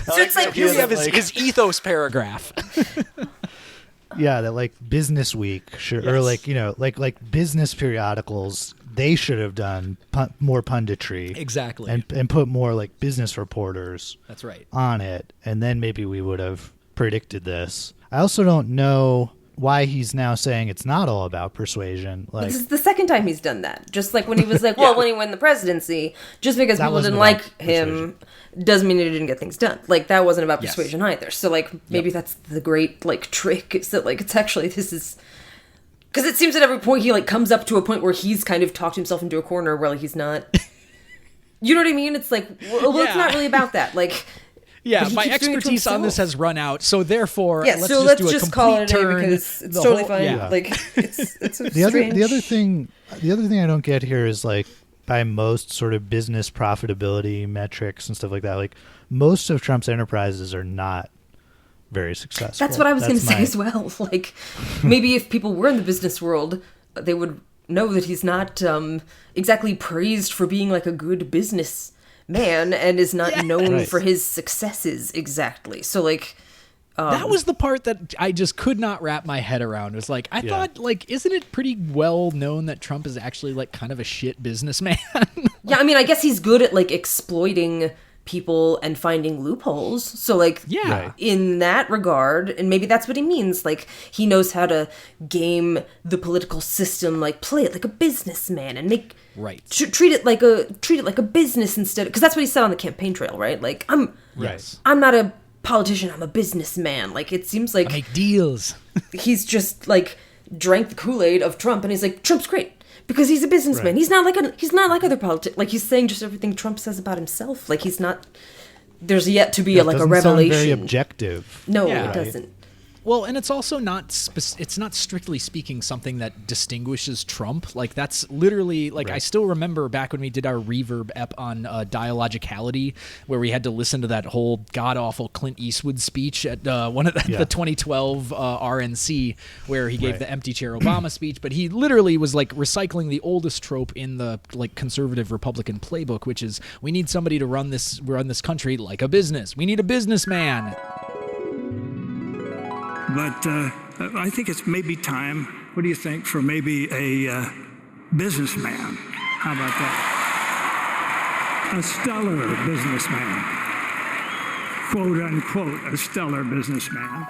Speaker 3: So
Speaker 1: It's like here we have his ethos paragraph.
Speaker 2: yeah. That like Business Week, sure, or like like business periodicals. They should have done more punditry,
Speaker 1: Exactly.
Speaker 2: and put more like business reporters.
Speaker 1: That's right.
Speaker 2: On it, and then maybe we would have predicted this. I also don't know why he's now saying it's not all about persuasion. Like,
Speaker 3: this is the second time he's done that. Just like when he was like, well, when he won the presidency, just because
Speaker 2: That
Speaker 3: people
Speaker 2: wasn't
Speaker 3: didn't
Speaker 2: about
Speaker 3: like him doesn't mean he didn't get things done. Like, that wasn't about
Speaker 1: Yes.
Speaker 3: persuasion either. So, like, maybe that's the great, like, trick is that, like, it's actually, this is... Because it seems at every point he, like, comes up to a point where he's kind of talked himself into a corner where, like, he's not... You know what I mean? It's like, well, it's not really about that. Like...
Speaker 1: Yeah,
Speaker 3: But he
Speaker 1: my
Speaker 3: keeps doing it to
Speaker 1: expertise on this
Speaker 3: himself.
Speaker 1: has run out, so therefore,
Speaker 3: Yeah,
Speaker 1: let's
Speaker 3: so
Speaker 1: just do a
Speaker 3: let's just
Speaker 1: complete
Speaker 3: call it a day
Speaker 1: turn.
Speaker 3: because it's
Speaker 1: The
Speaker 3: totally
Speaker 1: whole-
Speaker 3: fine.
Speaker 1: yeah.
Speaker 3: Like, it's so
Speaker 2: the
Speaker 3: strange.
Speaker 2: other thing I don't get here is like by most sort of business profitability metrics and stuff like that, like most of Trump's enterprises are not very successful.
Speaker 3: That's what I was going to say
Speaker 2: my-
Speaker 3: as well. Like, maybe if people were in the business world, they would know that he's not exactly praised for being like a good business man and is not known
Speaker 2: Right.
Speaker 3: for his successes exactly. So, like,
Speaker 1: That was the part that I just could not wrap my head around. It was like, I thought, like, isn't it pretty well known that Trump is actually, like, kind of a shit businessman?
Speaker 3: Yeah, I mean, I guess he's good at, like, exploiting people and finding loopholes. So, like, in that regard, and maybe that's what he means, like, he knows how to game the political system, like, play it like a businessman and make...
Speaker 1: Right.
Speaker 3: Treat it like a business instead, because that's what he said on the campaign trail, right? Like, I'm not a politician, I'm a businessman. Like, it seems like
Speaker 1: I make deals.
Speaker 3: He's just like drank the Kool-Aid of Trump, and he's like, Trump's great because he's a businessman. He's not like other politicians. Like, he's saying just everything Trump says about himself. Like, he's not. There's yet to be a revelation.
Speaker 2: Sound very objective.
Speaker 3: No, it doesn't.
Speaker 1: Well, and it's also not it's not strictly speaking something that distinguishes Trump. Like, that's literally, like, I still remember back when we did our Reverb ep on dialogicality, where we had to listen to that whole god-awful Clint Eastwood speech at one of the 2012 RNC, where he gave the empty chair Obama speech, but he literally was, like, recycling the oldest trope in the, like, conservative Republican playbook, which is, we need somebody to run this country like a business. We need a businessman.
Speaker 5: But I think it's maybe time, what do you think, for maybe a businessman? How about that? A stellar businessman. Quote unquote, a stellar businessman.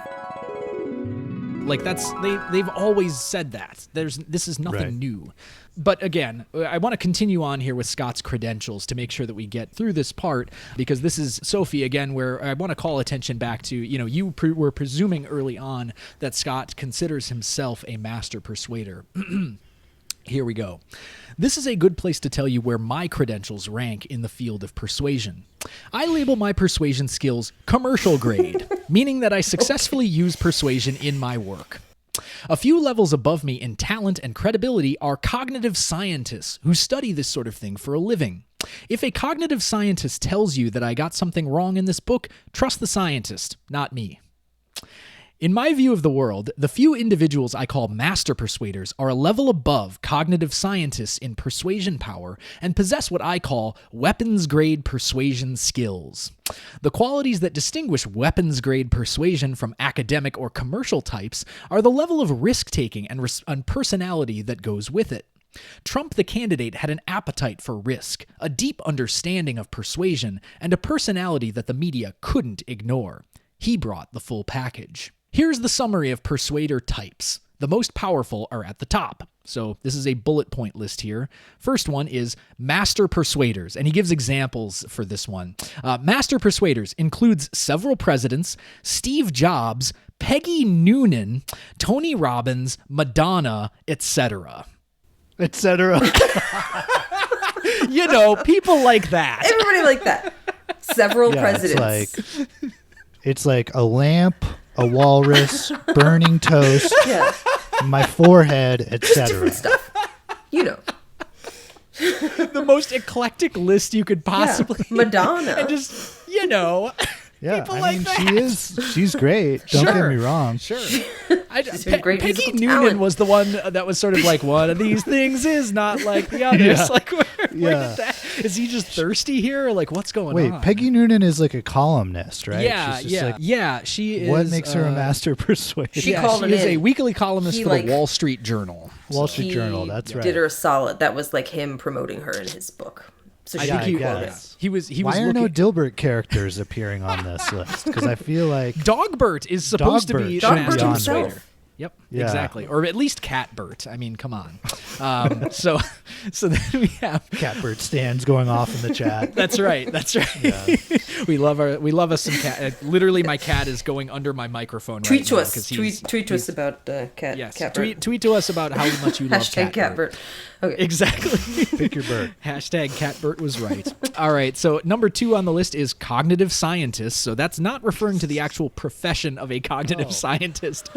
Speaker 1: Like, they've always said that. This is nothing new. But again, I want to continue on here with Scott's credentials to make sure that we get through this part, because this is Sophie again, where I want to call attention back to, you were presuming early on that Scott considers himself a master persuader. Here we go. This is a good place to tell you where my credentials rank in the field of persuasion. I label my persuasion skills commercial grade, meaning that I successfully use persuasion in my work. A few levels above me in talent and credibility are cognitive scientists who study this sort of thing for a living. If a cognitive scientist tells you that I got something wrong in this book, trust the scientist, not me. In my view of the world, the few individuals I call master persuaders are a level above cognitive scientists in persuasion power and possess what I call weapons-grade persuasion skills. The qualities that distinguish weapons-grade persuasion from academic or commercial types are the level of risk-taking and personality that goes with it. Trump the candidate had an appetite for risk, a deep understanding of persuasion, and a personality that the media couldn't ignore. He brought the full package. Here's the summary of persuader types. The most powerful are at the top. So this is a bullet point list here. First one is master persuaders, and he gives examples for this one. Master persuaders includes several presidents, Steve Jobs, Peggy Noonan, Tony Robbins, Madonna, etc.
Speaker 2: Etc.
Speaker 1: People like that.
Speaker 3: Everybody like that. Several presidents.
Speaker 2: It's like a lamp, a walrus, burning toast, my forehead, etc.
Speaker 3: Different stuff.
Speaker 1: The most eclectic list you could possibly.
Speaker 3: Madonna.
Speaker 1: And just,
Speaker 2: Yeah,
Speaker 1: people like that.
Speaker 2: She's great. Don't get me wrong.
Speaker 1: Sure.
Speaker 3: She's been great
Speaker 1: Peggy
Speaker 3: musical
Speaker 1: Noonan
Speaker 3: talent.
Speaker 1: was the one that was sort of like, one of these things is not like the others. Like, where did that? Is he just thirsty here? Or like, what's going on?
Speaker 2: Wait, Peggy Noonan is like a columnist, right?
Speaker 1: Yeah, she is.
Speaker 2: What makes her a master persuader?
Speaker 3: She called
Speaker 1: is
Speaker 3: in.
Speaker 1: a weekly columnist for the Wall Street Journal.
Speaker 2: Wall Street Journal, that's right.
Speaker 3: Did her a solid. That was like him promoting her in his book. So
Speaker 1: I think he was.
Speaker 2: Why are no Dilbert characters appearing on this list? Because I feel like
Speaker 1: Dogbert is supposed to be the master persuader. Yep,
Speaker 2: Yeah.
Speaker 1: Exactly. Or at least Catbert. I mean, come on. So then we have
Speaker 2: Catbert stands going off in the chat.
Speaker 1: That's right. Yeah. we love us some cat. Literally, my cat is going under my microphone
Speaker 3: tweet
Speaker 1: right
Speaker 3: to
Speaker 1: now.
Speaker 3: us. Tweet to us about cat.
Speaker 1: Yes.
Speaker 3: Catbert.
Speaker 1: Tweet to us about how much you love
Speaker 3: Catbert. Okay.
Speaker 1: Exactly.
Speaker 2: Pick your bird.
Speaker 1: Hashtag Catbert was right. All right. So number 2 on the list is cognitive scientist. So that's not referring to the actual profession of a cognitive scientist.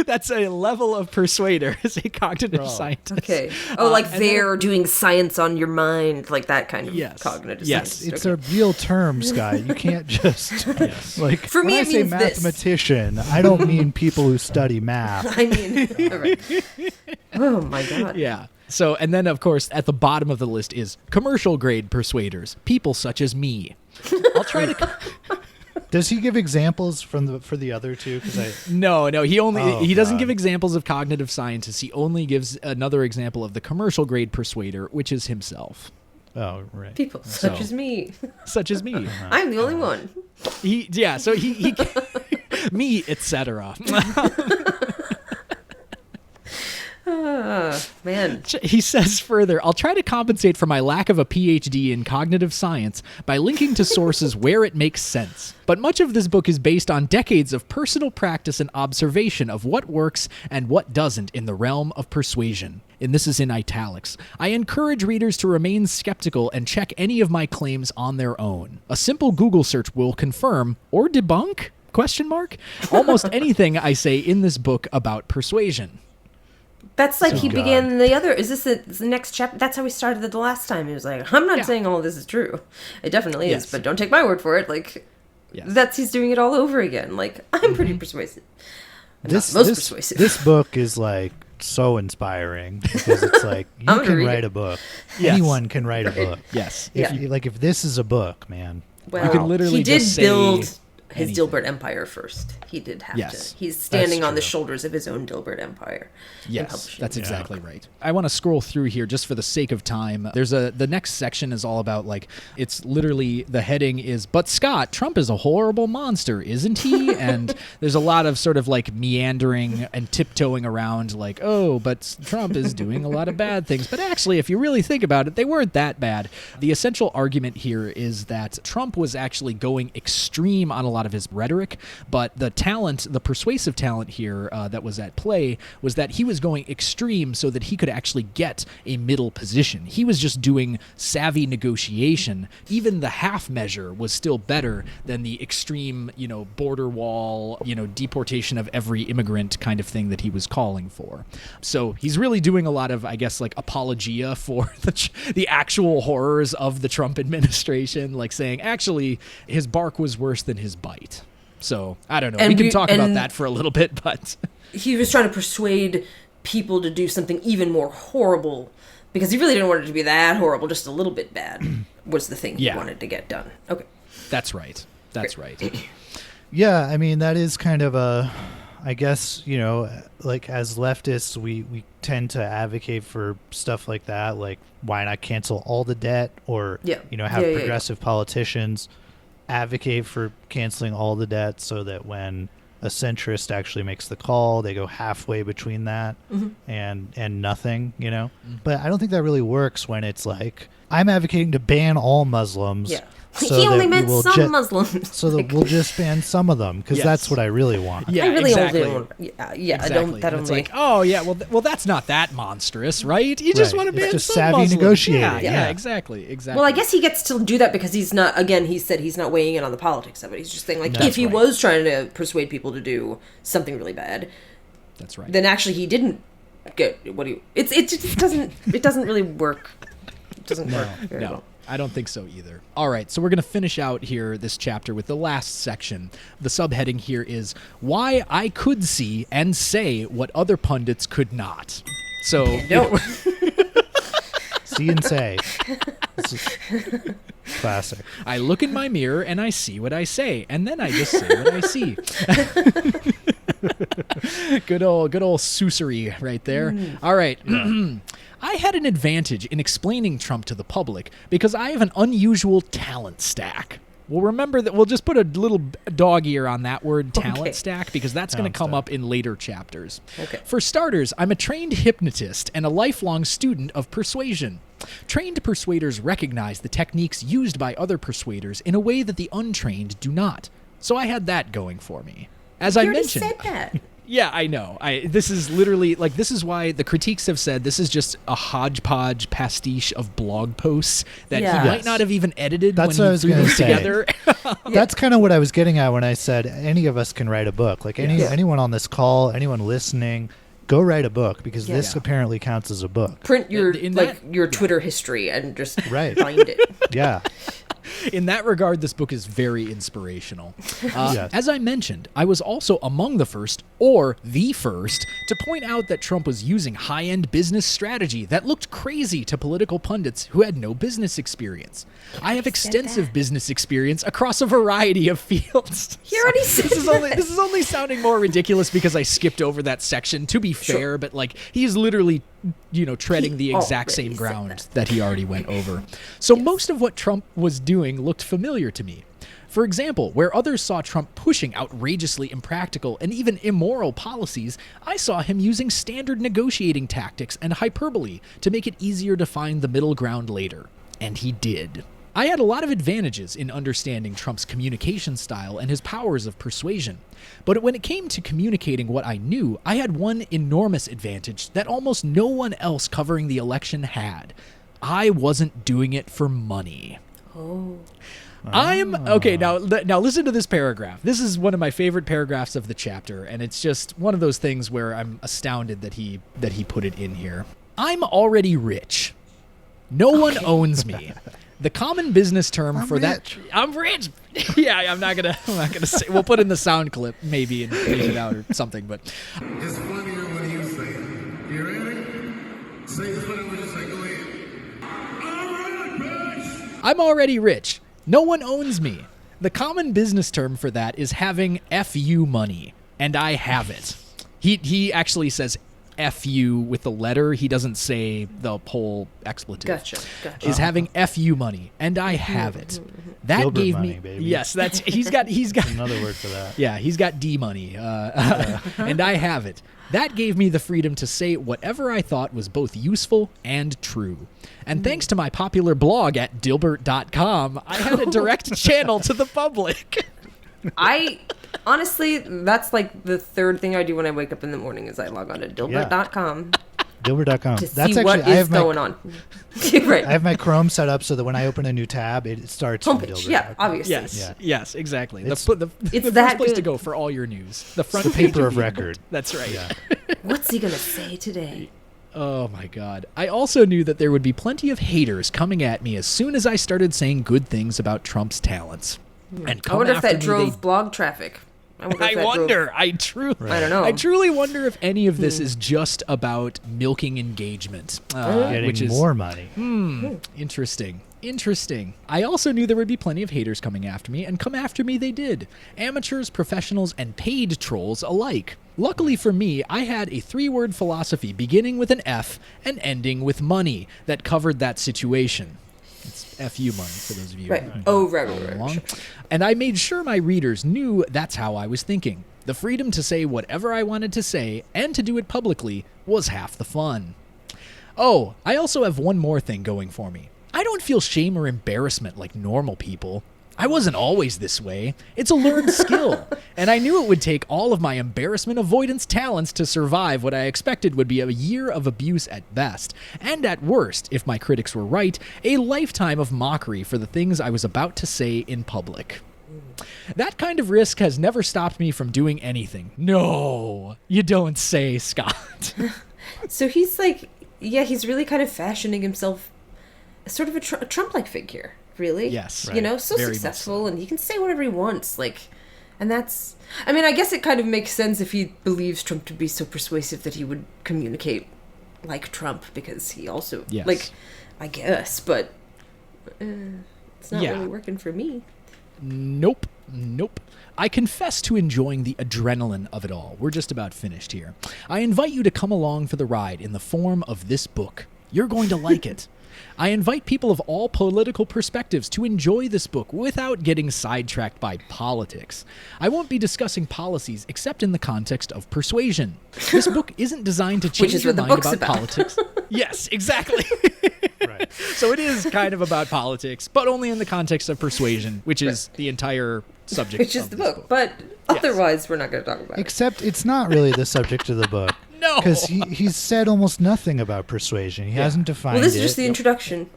Speaker 1: That's a level of persuader as a cognitive scientist.
Speaker 3: Okay. Like they're doing science on your mind, like that kind of cognitive science.
Speaker 2: It's a real term, Sky. You can't just like.
Speaker 3: For me,
Speaker 2: when
Speaker 3: it
Speaker 2: I say
Speaker 3: means this.
Speaker 2: mathematician, I don't mean people who study math.
Speaker 3: I mean, all right. Oh my god.
Speaker 1: Yeah. So, and then of course, at the bottom of the list is commercial grade persuaders, people such as me. I'll try to.
Speaker 2: Does he give examples for the other two?
Speaker 1: No, he doesn't
Speaker 2: God.
Speaker 1: give examples of cognitive scientists. He only gives another example of the commercial grade persuader, which is himself.
Speaker 2: Oh, right.
Speaker 3: People such as me.
Speaker 1: Such as me.
Speaker 3: I'm the only one.
Speaker 1: He me, etc.
Speaker 3: Man.
Speaker 1: He says further, I'll try to compensate for my lack of a PhD in cognitive science by linking to sources where it makes sense. But much of this book is based on decades of personal practice and observation of what works and what doesn't in the realm of persuasion. And this is in italics. I encourage readers to remain skeptical and check any of my claims on their own. A simple Google search will confirm or debunk? ? Almost anything I say in this book about persuasion.
Speaker 3: That's like he began the other. Is this the next chapter? That's how we started it the last time. He was like, I'm not saying all of this is true. It definitely is, but don't take my word for it. Like, he's doing it all over again. Like, I'm pretty persuasive. Most persuasive.
Speaker 2: This book is like so inspiring because it's like you can write a book.
Speaker 1: Yes.
Speaker 2: Anyone can write a book.
Speaker 1: Yes.
Speaker 2: If this is a book, man.
Speaker 3: Well,
Speaker 1: you can literally
Speaker 3: he did
Speaker 1: just
Speaker 3: build
Speaker 1: say
Speaker 3: his
Speaker 1: anything.
Speaker 3: Dilbert empire first. He did have
Speaker 1: Yes,
Speaker 3: to. He's standing
Speaker 2: that's
Speaker 3: on the
Speaker 2: true.
Speaker 3: shoulders of his own Dilbert empire.
Speaker 1: Yes, that's exactly right. I want to scroll through here just for the sake of time. The next section is all about, like, it's literally, the heading is, but Scott, Trump is a horrible monster, isn't he? And there's a lot of sort of like meandering and tiptoeing around, like, oh, but Trump is doing a lot of bad things. But actually, if you really think about it, they weren't that bad. The essential argument here is that Trump was actually going extreme on a lot of his rhetoric, but the persuasive talent here that was at play was that he was going extreme so that he could actually get a middle position. He was just doing savvy negotiation. Even the half measure was still better than the extreme, border wall, deportation of every immigrant kind of thing that he was calling for. So he's really doing a lot of, I guess, like apologia for the actual horrors of the Trump administration, like saying, actually, his bark was worse than his bite. So, I don't know. We can talk about that for a little bit, but...
Speaker 3: He was trying to persuade people to do something even more horrible, because he really didn't want it to be that horrible, just a little bit bad, was the thing he wanted to get done. Okay.
Speaker 1: That's right. Right.
Speaker 2: Yeah, I mean, that is kind of I guess, like as leftists, we tend to advocate for stuff like that, like why not cancel all the debt, or, have progressive politicians advocate for canceling all the debt so that when a centrist actually makes the call, they go halfway between that and nothing, But I don't think that really works when it's like, I'm advocating to ban all Muslims.
Speaker 3: Yeah.
Speaker 2: So
Speaker 3: he only
Speaker 2: that
Speaker 3: meant some Muslims.
Speaker 2: So that we'll just ban some of them, because that's what I really want.
Speaker 1: Yeah,
Speaker 3: I really
Speaker 1: exactly.
Speaker 3: only want... Yeah,
Speaker 1: exactly.
Speaker 3: I don't
Speaker 1: it's like, oh, yeah, well, that's not that monstrous, right? You just want to ban
Speaker 2: It's just
Speaker 1: some
Speaker 2: savvy
Speaker 1: Muslims.
Speaker 2: negotiating.
Speaker 1: Yeah, exactly.
Speaker 3: Well, I guess he gets to do that because he's not, again, he said he's not weighing in on the politics of it. He's just saying, like, if he was trying to persuade people to do something really bad,
Speaker 1: that's right.
Speaker 3: Then actually he didn't get what he... It just doesn't really work. It doesn't work very well.
Speaker 1: I don't think so either. All right, so we're going to finish out here this chapter with the last section. The subheading here is Why I Could See and Say What Other Pundits Could Not. So,
Speaker 2: See and say. This is classic.
Speaker 1: I look in my mirror and I see what I say, and then I just say what I see. Good old Sussery right there. All right. I had an advantage in explaining Trump to the public because I have an unusual talent stack. We'll remember that. We'll just put a little dog ear on that word, talent stack, because that's going to come up in later chapters.
Speaker 3: Okay.
Speaker 1: For starters, I'm a trained hypnotist and a lifelong student of persuasion. Trained persuaders recognize the techniques used by other persuaders in a way that the untrained do not. So I had that going for me. As I mentioned,
Speaker 3: said that.
Speaker 1: Yeah, I know. This is literally, like, this is why the critiques have said this is just a hodgepodge pastiche of blog posts that he might not have even edited when he threw them together.
Speaker 2: That's kind of what I was getting at when I said any of us can write a book. Like anyone on this call, anyone listening, go write a book, because this apparently counts as a book.
Speaker 3: Print your your Twitter history and just find it.
Speaker 2: Yeah.
Speaker 1: In that regard, this book is very inspirational. As I mentioned, I was also among the first, or the first, to point out that Trump was using high-end business strategy that looked crazy to political pundits who had no business experience. I have extensive business experience across a variety of fields.
Speaker 3: He already said
Speaker 1: This is only sounding more ridiculous because I skipped over that section, to be fair, but like he's literally treading the exact same ground that he already went over. So most of what Trump was doing looked familiar to me. For example, where others saw Trump pushing outrageously impractical and even immoral policies, I saw him using standard negotiating tactics and hyperbole to make it easier to find the middle ground later. And he did. I had a lot of advantages in understanding Trump's communication style and his powers of persuasion. But when it came to communicating what I knew, I had one enormous advantage that almost no one else covering the election had. I wasn't doing it for money. Okay, now listen to this paragraph. This is one of my favorite paragraphs of the chapter, and it's just one of those things where I'm astounded that he put it in here. I'm already rich. No one owns me. The common business term for that. I'm rich. Yeah, I'm not gonna say. We'll put in the sound clip maybe and leave it out or something. But
Speaker 4: It's funnier when you say it. You ready? Say it funny when you say. Go ahead.
Speaker 1: I'm already rich. No one owns me. The common business term for that is having FU money, and I have it. He actually says FU with the letter. He doesn't say the whole expletive.
Speaker 3: Gotcha.
Speaker 1: Is having FU money, and I have it. That
Speaker 2: Gilbert
Speaker 1: gave
Speaker 2: money,
Speaker 1: me.
Speaker 2: baby.
Speaker 1: Yes, he's got
Speaker 2: Another word for that.
Speaker 1: Yeah, he's got D money, and I have it. That gave me the freedom to say whatever I thought was both useful and true. And thanks to my popular blog at dilbert.com, I had a direct channel to the public.
Speaker 3: Honestly, that's like the third thing I do when I wake up in the morning is I log on to dilbert.com.
Speaker 2: Dilbert.com.
Speaker 3: To
Speaker 2: That's
Speaker 3: see what
Speaker 2: actually,
Speaker 3: is going on. Right.
Speaker 2: I have my Chrome set up so that when I open a new tab, it starts from
Speaker 3: Homepage.
Speaker 2: Dilbert.com.
Speaker 3: Yeah, obviously.
Speaker 1: Yes, exactly.
Speaker 2: It's
Speaker 1: the
Speaker 3: that
Speaker 1: first place to
Speaker 3: good.
Speaker 1: go for all your news. The front
Speaker 2: The
Speaker 1: page
Speaker 2: paper of
Speaker 1: the
Speaker 2: record.
Speaker 1: internet. That's right.
Speaker 2: Yeah.
Speaker 3: What's he going to say today?
Speaker 1: Oh my God. I also knew that there would be plenty of haters coming at me as soon as I started saying good things about Trump's talents. And
Speaker 3: I wonder if that
Speaker 1: they
Speaker 3: drove blog traffic. I don't know.
Speaker 1: I truly wonder if any of this is just about milking engagement.
Speaker 2: Getting
Speaker 1: which is
Speaker 2: more money.
Speaker 1: Interesting. I also knew there would be plenty of haters coming after me, and come after me they did. Amateurs, professionals, and paid trolls alike. Luckily for me, I had a 3-word philosophy beginning with an F and ending with money that covered that situation. It's FU money, for those of you
Speaker 3: Right. Right. Sure.
Speaker 1: And I made sure my readers knew that's how I was thinking. The freedom to say whatever I wanted to say and to do it publicly was half the fun. Oh, I also have one more thing going for me. I don't feel shame or embarrassment like normal people. I wasn't always this way. It's a learned skill. And I knew it would take all of my embarrassment avoidance talents to survive what I expected would be a year of abuse at best, and at worst, if my critics were right, a lifetime of mockery for the things I was about to say in public. That kind of risk has never stopped me from doing anything. No, you don't say, Scott.
Speaker 3: So he's like, he's really kind of fashioning himself as sort of a Trump-like figure. Really?
Speaker 1: Yes.
Speaker 3: Right. You know, so very successful, and he can say whatever he wants. And that's, I mean, I guess it kind of makes sense if he believes Trump to be so persuasive that he would communicate like Trump, because he also, I guess, but it's not really working for me.
Speaker 1: Nope. I confess to enjoying the adrenaline of it all. We're just about finished here. I invite you to come along for the ride in the form of this book. You're going to like it. I invite people of all political perspectives to enjoy this book without getting sidetracked by politics. I won't be discussing policies except in the context of persuasion. This book isn't designed to change your mind about politics. Yes, exactly.
Speaker 2: Right.
Speaker 1: So it is kind of about politics, but only in the context of persuasion, which is the entire subject
Speaker 3: which is
Speaker 1: of
Speaker 3: the
Speaker 1: this
Speaker 3: book. But otherwise, we're not going to talk about it.
Speaker 2: Except it's not really the subject of the book.
Speaker 1: No.
Speaker 2: Because he's said almost nothing about persuasion. He hasn't defined it.
Speaker 3: Well, this is just the introduction.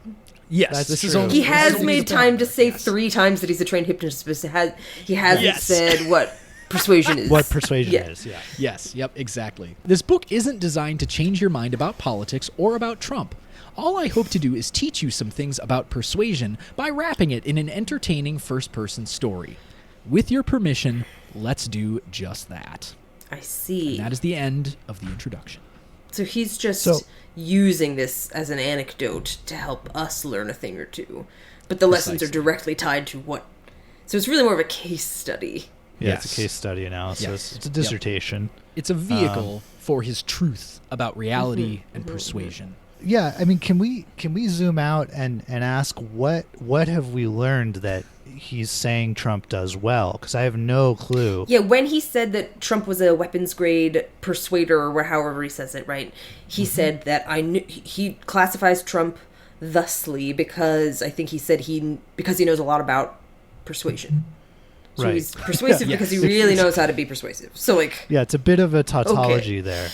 Speaker 1: Yes,
Speaker 2: That's
Speaker 1: is
Speaker 2: true.
Speaker 1: only.
Speaker 3: He has made time to say 3 times that he's a trained hypnotist, but he hasn't said what persuasion is.
Speaker 2: What persuasion is, yeah.
Speaker 1: Yes, yep, exactly. This book isn't designed to change your mind about politics or about Trump. All I hope to do is teach you some things about persuasion by wrapping it in an entertaining first-person story. With your permission, let's do just that.
Speaker 3: I see.
Speaker 1: And that is the end of the introduction.
Speaker 3: So he's just using this as an anecdote to help us learn a thing or two. But the lessons are directly tied to what... So it's really more of a case study.
Speaker 2: Yeah, it's a case study analysis.
Speaker 1: Yes.
Speaker 2: It's a dissertation.
Speaker 1: It's a vehicle for his truth about reality and persuasion.
Speaker 2: Yeah, I mean, can we zoom out and ask what have we learned that he's saying Trump does well? Because I have no clue.
Speaker 3: Yeah, when he said that Trump was a weapons grade persuader, or however he says it, right? He said that he classifies Trump thusly because I think he said because he knows a lot about persuasion. So
Speaker 2: Right.
Speaker 3: he's persuasive because he really knows how to be persuasive. So
Speaker 2: yeah, it's a bit of a tautology there.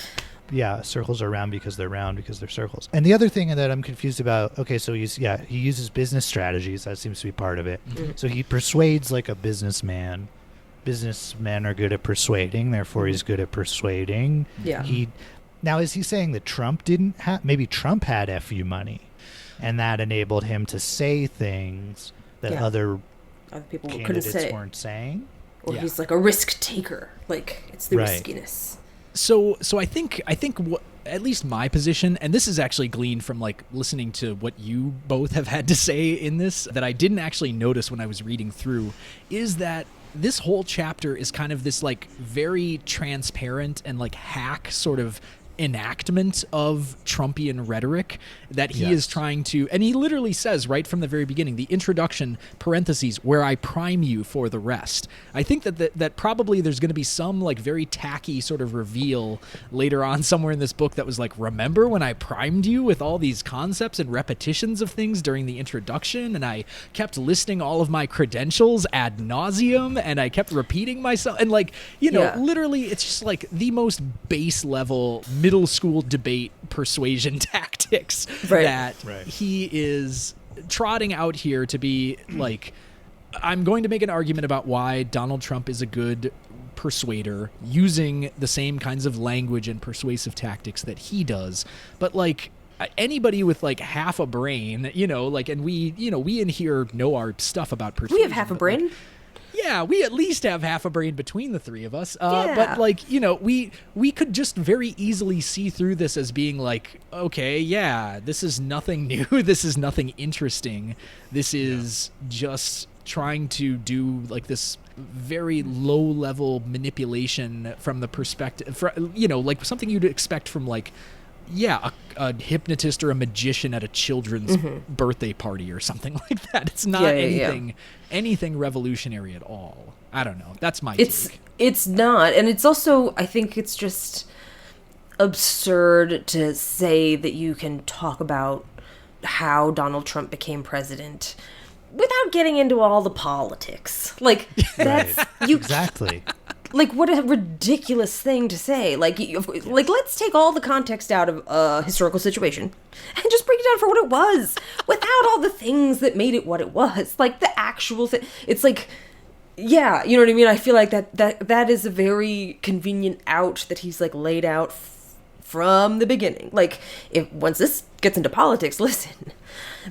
Speaker 2: Yeah, circles are round because they're circles. And the other thing that I'm confused about, so he uses business strategies. That seems to be part of it. Mm-hmm. So he persuades like a businessman. Businessmen are good at persuading, therefore he's good at persuading.
Speaker 3: Yeah.
Speaker 2: Now, is he saying that Trump didn't have, maybe Trump had FU money, and that enabled him to say things that other
Speaker 3: people couldn't
Speaker 2: candidates
Speaker 3: say
Speaker 2: weren't saying?
Speaker 3: Or he's like a risk taker. Like, it's the riskiness.
Speaker 1: So I think what, at least my position, and this is actually gleaned from like listening to what you both have had to say in this that I didn't actually notice when I was reading through, is that this whole chapter is kind of this like very transparent and like hack sort of enactment of Trumpian rhetoric that he is trying to, and he literally says right from the very beginning, the introduction, parentheses, where I prime you for the rest. I think that probably there's going to be some like very tacky sort of reveal later on somewhere in this book that was like, remember when I primed you with all these concepts and repetitions of things during the introduction, and I kept listing all of my credentials ad nauseum, and I kept repeating myself, and like, literally it's just like the most base level middle school debate persuasion tactics that he is trotting out here to be like, I'm going to make an argument about why Donald Trump is a good persuader using the same kinds of language and persuasive tactics that he does. But like anybody with like half a brain, and we in here know our stuff about persuasion.
Speaker 3: We have half a brain.
Speaker 1: Like, yeah, we at least have half a brain between the three of us. But like, we could just very easily see through this as being like, okay, this is nothing new. This is nothing interesting. This is just trying to do like this very low level manipulation from the perspective, like something you'd expect from like, a hypnotist or a magician at a children's birthday party or something like that. It's not anything revolutionary at all. I don't know. That's my take.
Speaker 3: It's not. And it's also, I think it's just absurd to say that you can talk about how Donald Trump became president without getting into all the politics. Like, that's...
Speaker 2: Exactly.
Speaker 3: Like, what a ridiculous thing to say. Like, let's take all the context out of a historical situation and just break it down for what it was, without all the things that made it what it was. Like, the actual thing. It's like, you know what I mean? I feel like that is a very convenient out that he's, like, laid out from the beginning. Like, once this gets into politics, listen,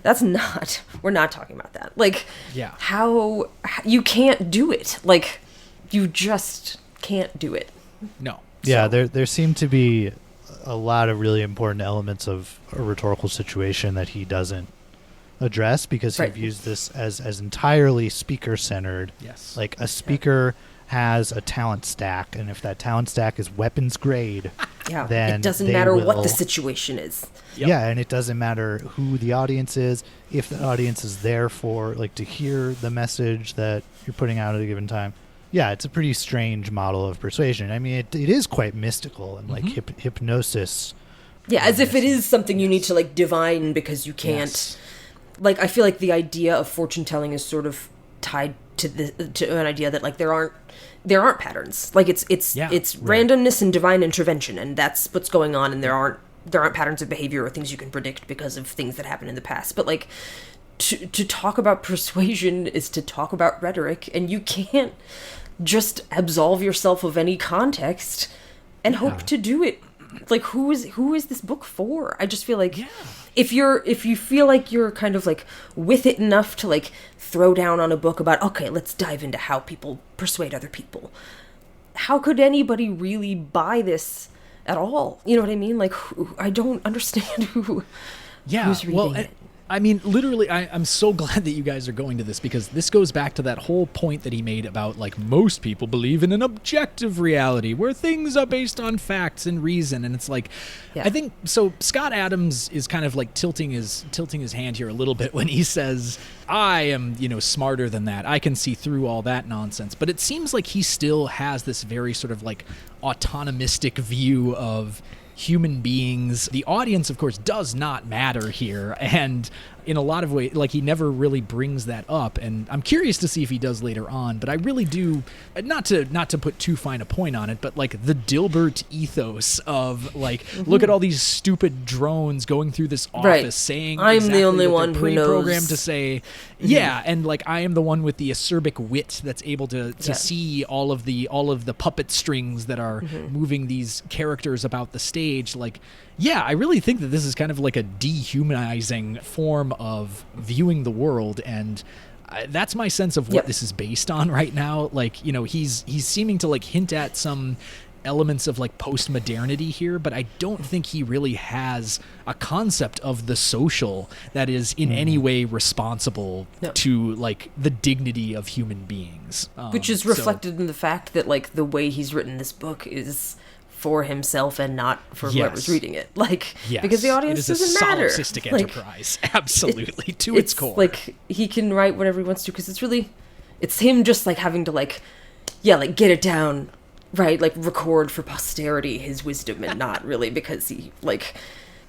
Speaker 3: we're not talking about that. Like, how you can't do it. Like... You just can't do it.
Speaker 1: No.
Speaker 2: Yeah, there seem to be a lot of really important elements of a rhetorical situation that he doesn't address because he views this as entirely speaker-centered.
Speaker 1: Yes.
Speaker 2: Like a speaker has a talent stack, and if that talent stack is weapons grade, then
Speaker 3: it doesn't matter what the situation is.
Speaker 2: Yeah, and it doesn't matter who the audience is, if the audience is there for, like, to hear the message that you're putting out at a given time. Yeah, it's a pretty strange model of persuasion. I mean, it is quite mystical and like hypnosis.
Speaker 3: Yeah, as if it is something you need to like divine because you can't. Yes. Like, I feel like the idea of fortune telling is sort of tied to an idea that like there aren't patterns. Like it's randomness and divine intervention, and that's what's going on. And there aren't patterns of behavior or things you can predict because of things that happened in the past. But like to talk about persuasion is to talk about rhetoric, and you can't just absolve yourself of any context and hope to do it like who is this book for? I just feel like if you feel like you're kind of like with it enough to like throw down on a book about, okay, let's dive into how people persuade other people, how could anybody really buy this at all? You know what I mean? Like, I don't understand who's reading it.
Speaker 1: I mean, literally, I'm so glad that you guys are going to this, because this goes back to that whole point that he made about, like, most people believe in an objective reality where things are based on facts and reason. And it's like, I think, so Scott Adams is kind of like tilting his hand here a little bit when he says, I am, smarter than that. I can see through all that nonsense. But it seems like he still has this very sort of like autonomistic view of human beings. The audience, of course, does not matter here, and in a lot of ways, like, he never really brings that up, and I'm curious to see if he does later on. But I really do, not to put too fine a point on it, but like the Dilbert ethos of like, look at all these stupid drones going through this office saying
Speaker 3: I'm
Speaker 1: exactly
Speaker 3: the only
Speaker 1: what
Speaker 3: one
Speaker 1: they're
Speaker 3: who knows.
Speaker 1: pre-programmed to say. And like, I am the one with the acerbic wit that's able to see all of the puppet strings that are moving these characters about the stage. Like, I really think that this is kind of like a dehumanizing form of viewing the world, and that's my sense of what this is based on right now. Like, he's seeming to like hint at some elements of like postmodernity here, but I don't think he really has a concept of the social that is in any way responsible to like the dignity of human beings,
Speaker 3: which is reflected in the fact that like the way he's written this book is for himself and not for whoever's reading it. Like, because the audience doesn't matter.
Speaker 1: It is a solipsistic enterprise, absolutely, to its core.
Speaker 3: Like, he can write whatever he wants to, because it's him just like having to like get it down, right? Like, record for posterity his wisdom, and not really because he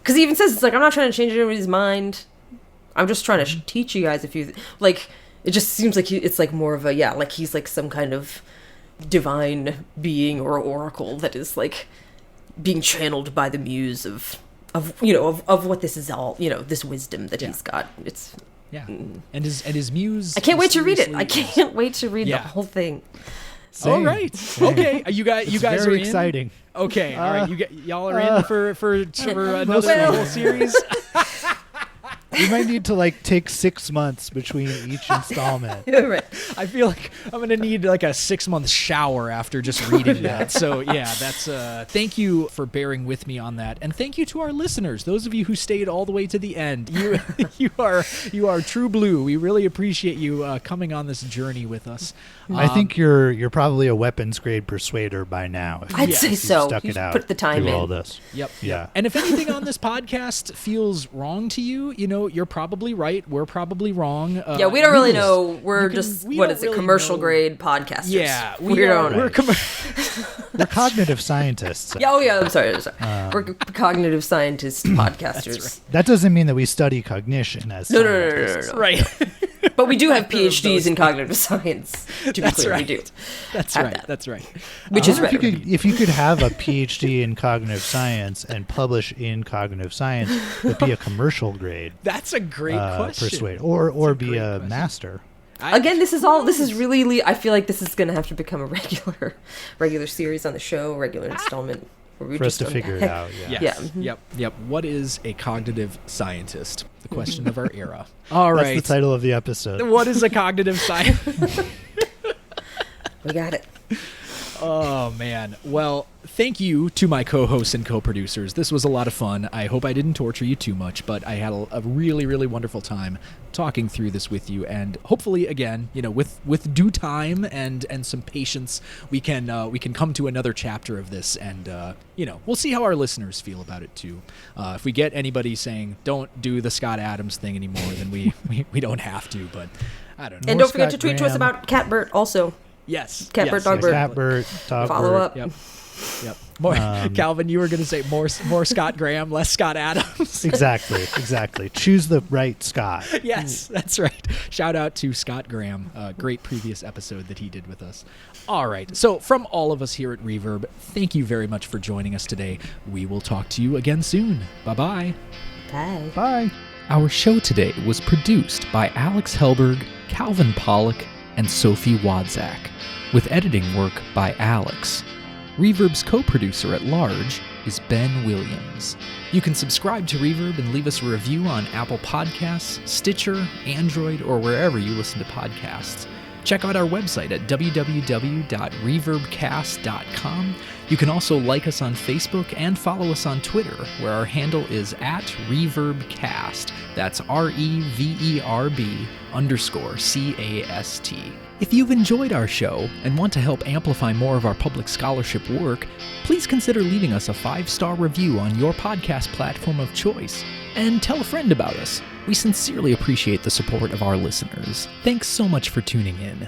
Speaker 3: even says, it's like, I'm not trying to change anybody's mind. I'm just trying to teach you guys like, it just seems like it's like more of a, like he's like some kind of divine being or oracle that is like being channeled by the muse of what this is all, this wisdom that he's got. It's
Speaker 1: and his muse.
Speaker 3: I can't wait to read it. I can't wait to read the whole thing.
Speaker 2: Same.
Speaker 1: All right.
Speaker 2: Same.
Speaker 1: Okay. You guys
Speaker 2: very
Speaker 1: are in?
Speaker 2: exciting.
Speaker 1: Okay. All right. Y'all are in for another whole series.
Speaker 2: We might need to like take 6 months between each installment.
Speaker 3: Right.
Speaker 1: I feel like I'm gonna need like a 6-month shower after just reading that. So that's thank you for bearing with me on that, and thank you to our listeners, those of you who stayed all the way to the end. You are true blue. We really appreciate you coming on this journey with us.
Speaker 2: I think you're probably a weapons grade persuader by now.
Speaker 3: I'd say so.
Speaker 2: Stuck
Speaker 3: You
Speaker 2: it out
Speaker 3: put the time
Speaker 2: through
Speaker 3: in.
Speaker 2: all this.
Speaker 1: Yep.
Speaker 2: Yeah.
Speaker 1: And if anything on this podcast feels wrong to you, you're probably right. We're probably wrong.
Speaker 3: We don't really know. We're just
Speaker 1: we
Speaker 3: what
Speaker 1: don't
Speaker 3: is it?
Speaker 1: really
Speaker 3: Commercial
Speaker 1: know.
Speaker 3: grade podcasters.
Speaker 1: Yeah,
Speaker 3: We're
Speaker 2: We're cognitive scientists.
Speaker 3: I'm sorry. We're cognitive scientist podcasters.
Speaker 2: That doesn't mean that we study cognition as scientists.
Speaker 3: No.
Speaker 1: Right.
Speaker 3: But we do have PhDs in cognitive science. To be clear,
Speaker 1: right.
Speaker 3: we do.
Speaker 1: That's
Speaker 3: have
Speaker 1: right.
Speaker 3: that.
Speaker 1: That's right.
Speaker 3: Which is right.
Speaker 2: If you could have a PhD in cognitive science and publish in cognitive science, but be a commercial grade
Speaker 1: That's a great question.
Speaker 2: persuader, or be
Speaker 1: great
Speaker 2: a
Speaker 1: question.
Speaker 2: master.
Speaker 3: Again, this is really. I feel like this is going to have to become a regular series on the show, regular installment. Where we
Speaker 2: For us
Speaker 3: just
Speaker 2: to figure it
Speaker 3: unpack.
Speaker 2: out.
Speaker 1: Yes.
Speaker 3: Yeah.
Speaker 1: Yep. What is a cognitive scientist? The question of our era. All right.
Speaker 2: That's the title of the episode.
Speaker 1: What is a cognitive scientist?
Speaker 3: We got it.
Speaker 1: Oh, man. Well, thank you to my co-hosts and co-producers. This was a lot of fun. I hope I didn't torture you too much, but I had a really, really wonderful time talking through this with you. And hopefully, again, with due time and some patience, we can come to another chapter of this. And, we'll see how our listeners feel about it, too. If we get anybody saying, don't do the Scott Adams thing anymore, then we don't have to. But I don't know.
Speaker 3: And don't forget to tweet to us about Catbert also.
Speaker 1: Yes.
Speaker 3: Catbert, Dogbert.
Speaker 2: Catbert, Dogbert.
Speaker 3: Follow up.
Speaker 1: Yep. More, Calvin, you were going to say more Scott Graham, less Scott Adams.
Speaker 2: Exactly. Choose the right Scott.
Speaker 1: Yes, that's right. Shout out to Scott Graham. Great previous episode that he did with us. All right. So from all of us here at Reverb, thank you very much for joining us today. We will talk to you again soon. Bye-bye.
Speaker 3: Bye.
Speaker 2: Bye.
Speaker 1: Our show today was produced by Alex Helberg, Calvin Pollock, and Sophie Wadzak, with editing work by Alex. Reverb's co-producer at large is Ben Williams. You can subscribe to Reverb and leave us a review on Apple Podcasts, Stitcher, Android, or wherever you listen to podcasts. Check out our website at www.reverbcast.com. You can also like us on Facebook and follow us on Twitter, where our handle is @ReverbCast. That's REVERB_CAST. If you've enjoyed our show and want to help amplify more of our public scholarship work, please consider leaving us a 5-star review on your podcast platform of choice. And tell a friend about us. We sincerely appreciate the support of our listeners. Thanks so much for tuning in.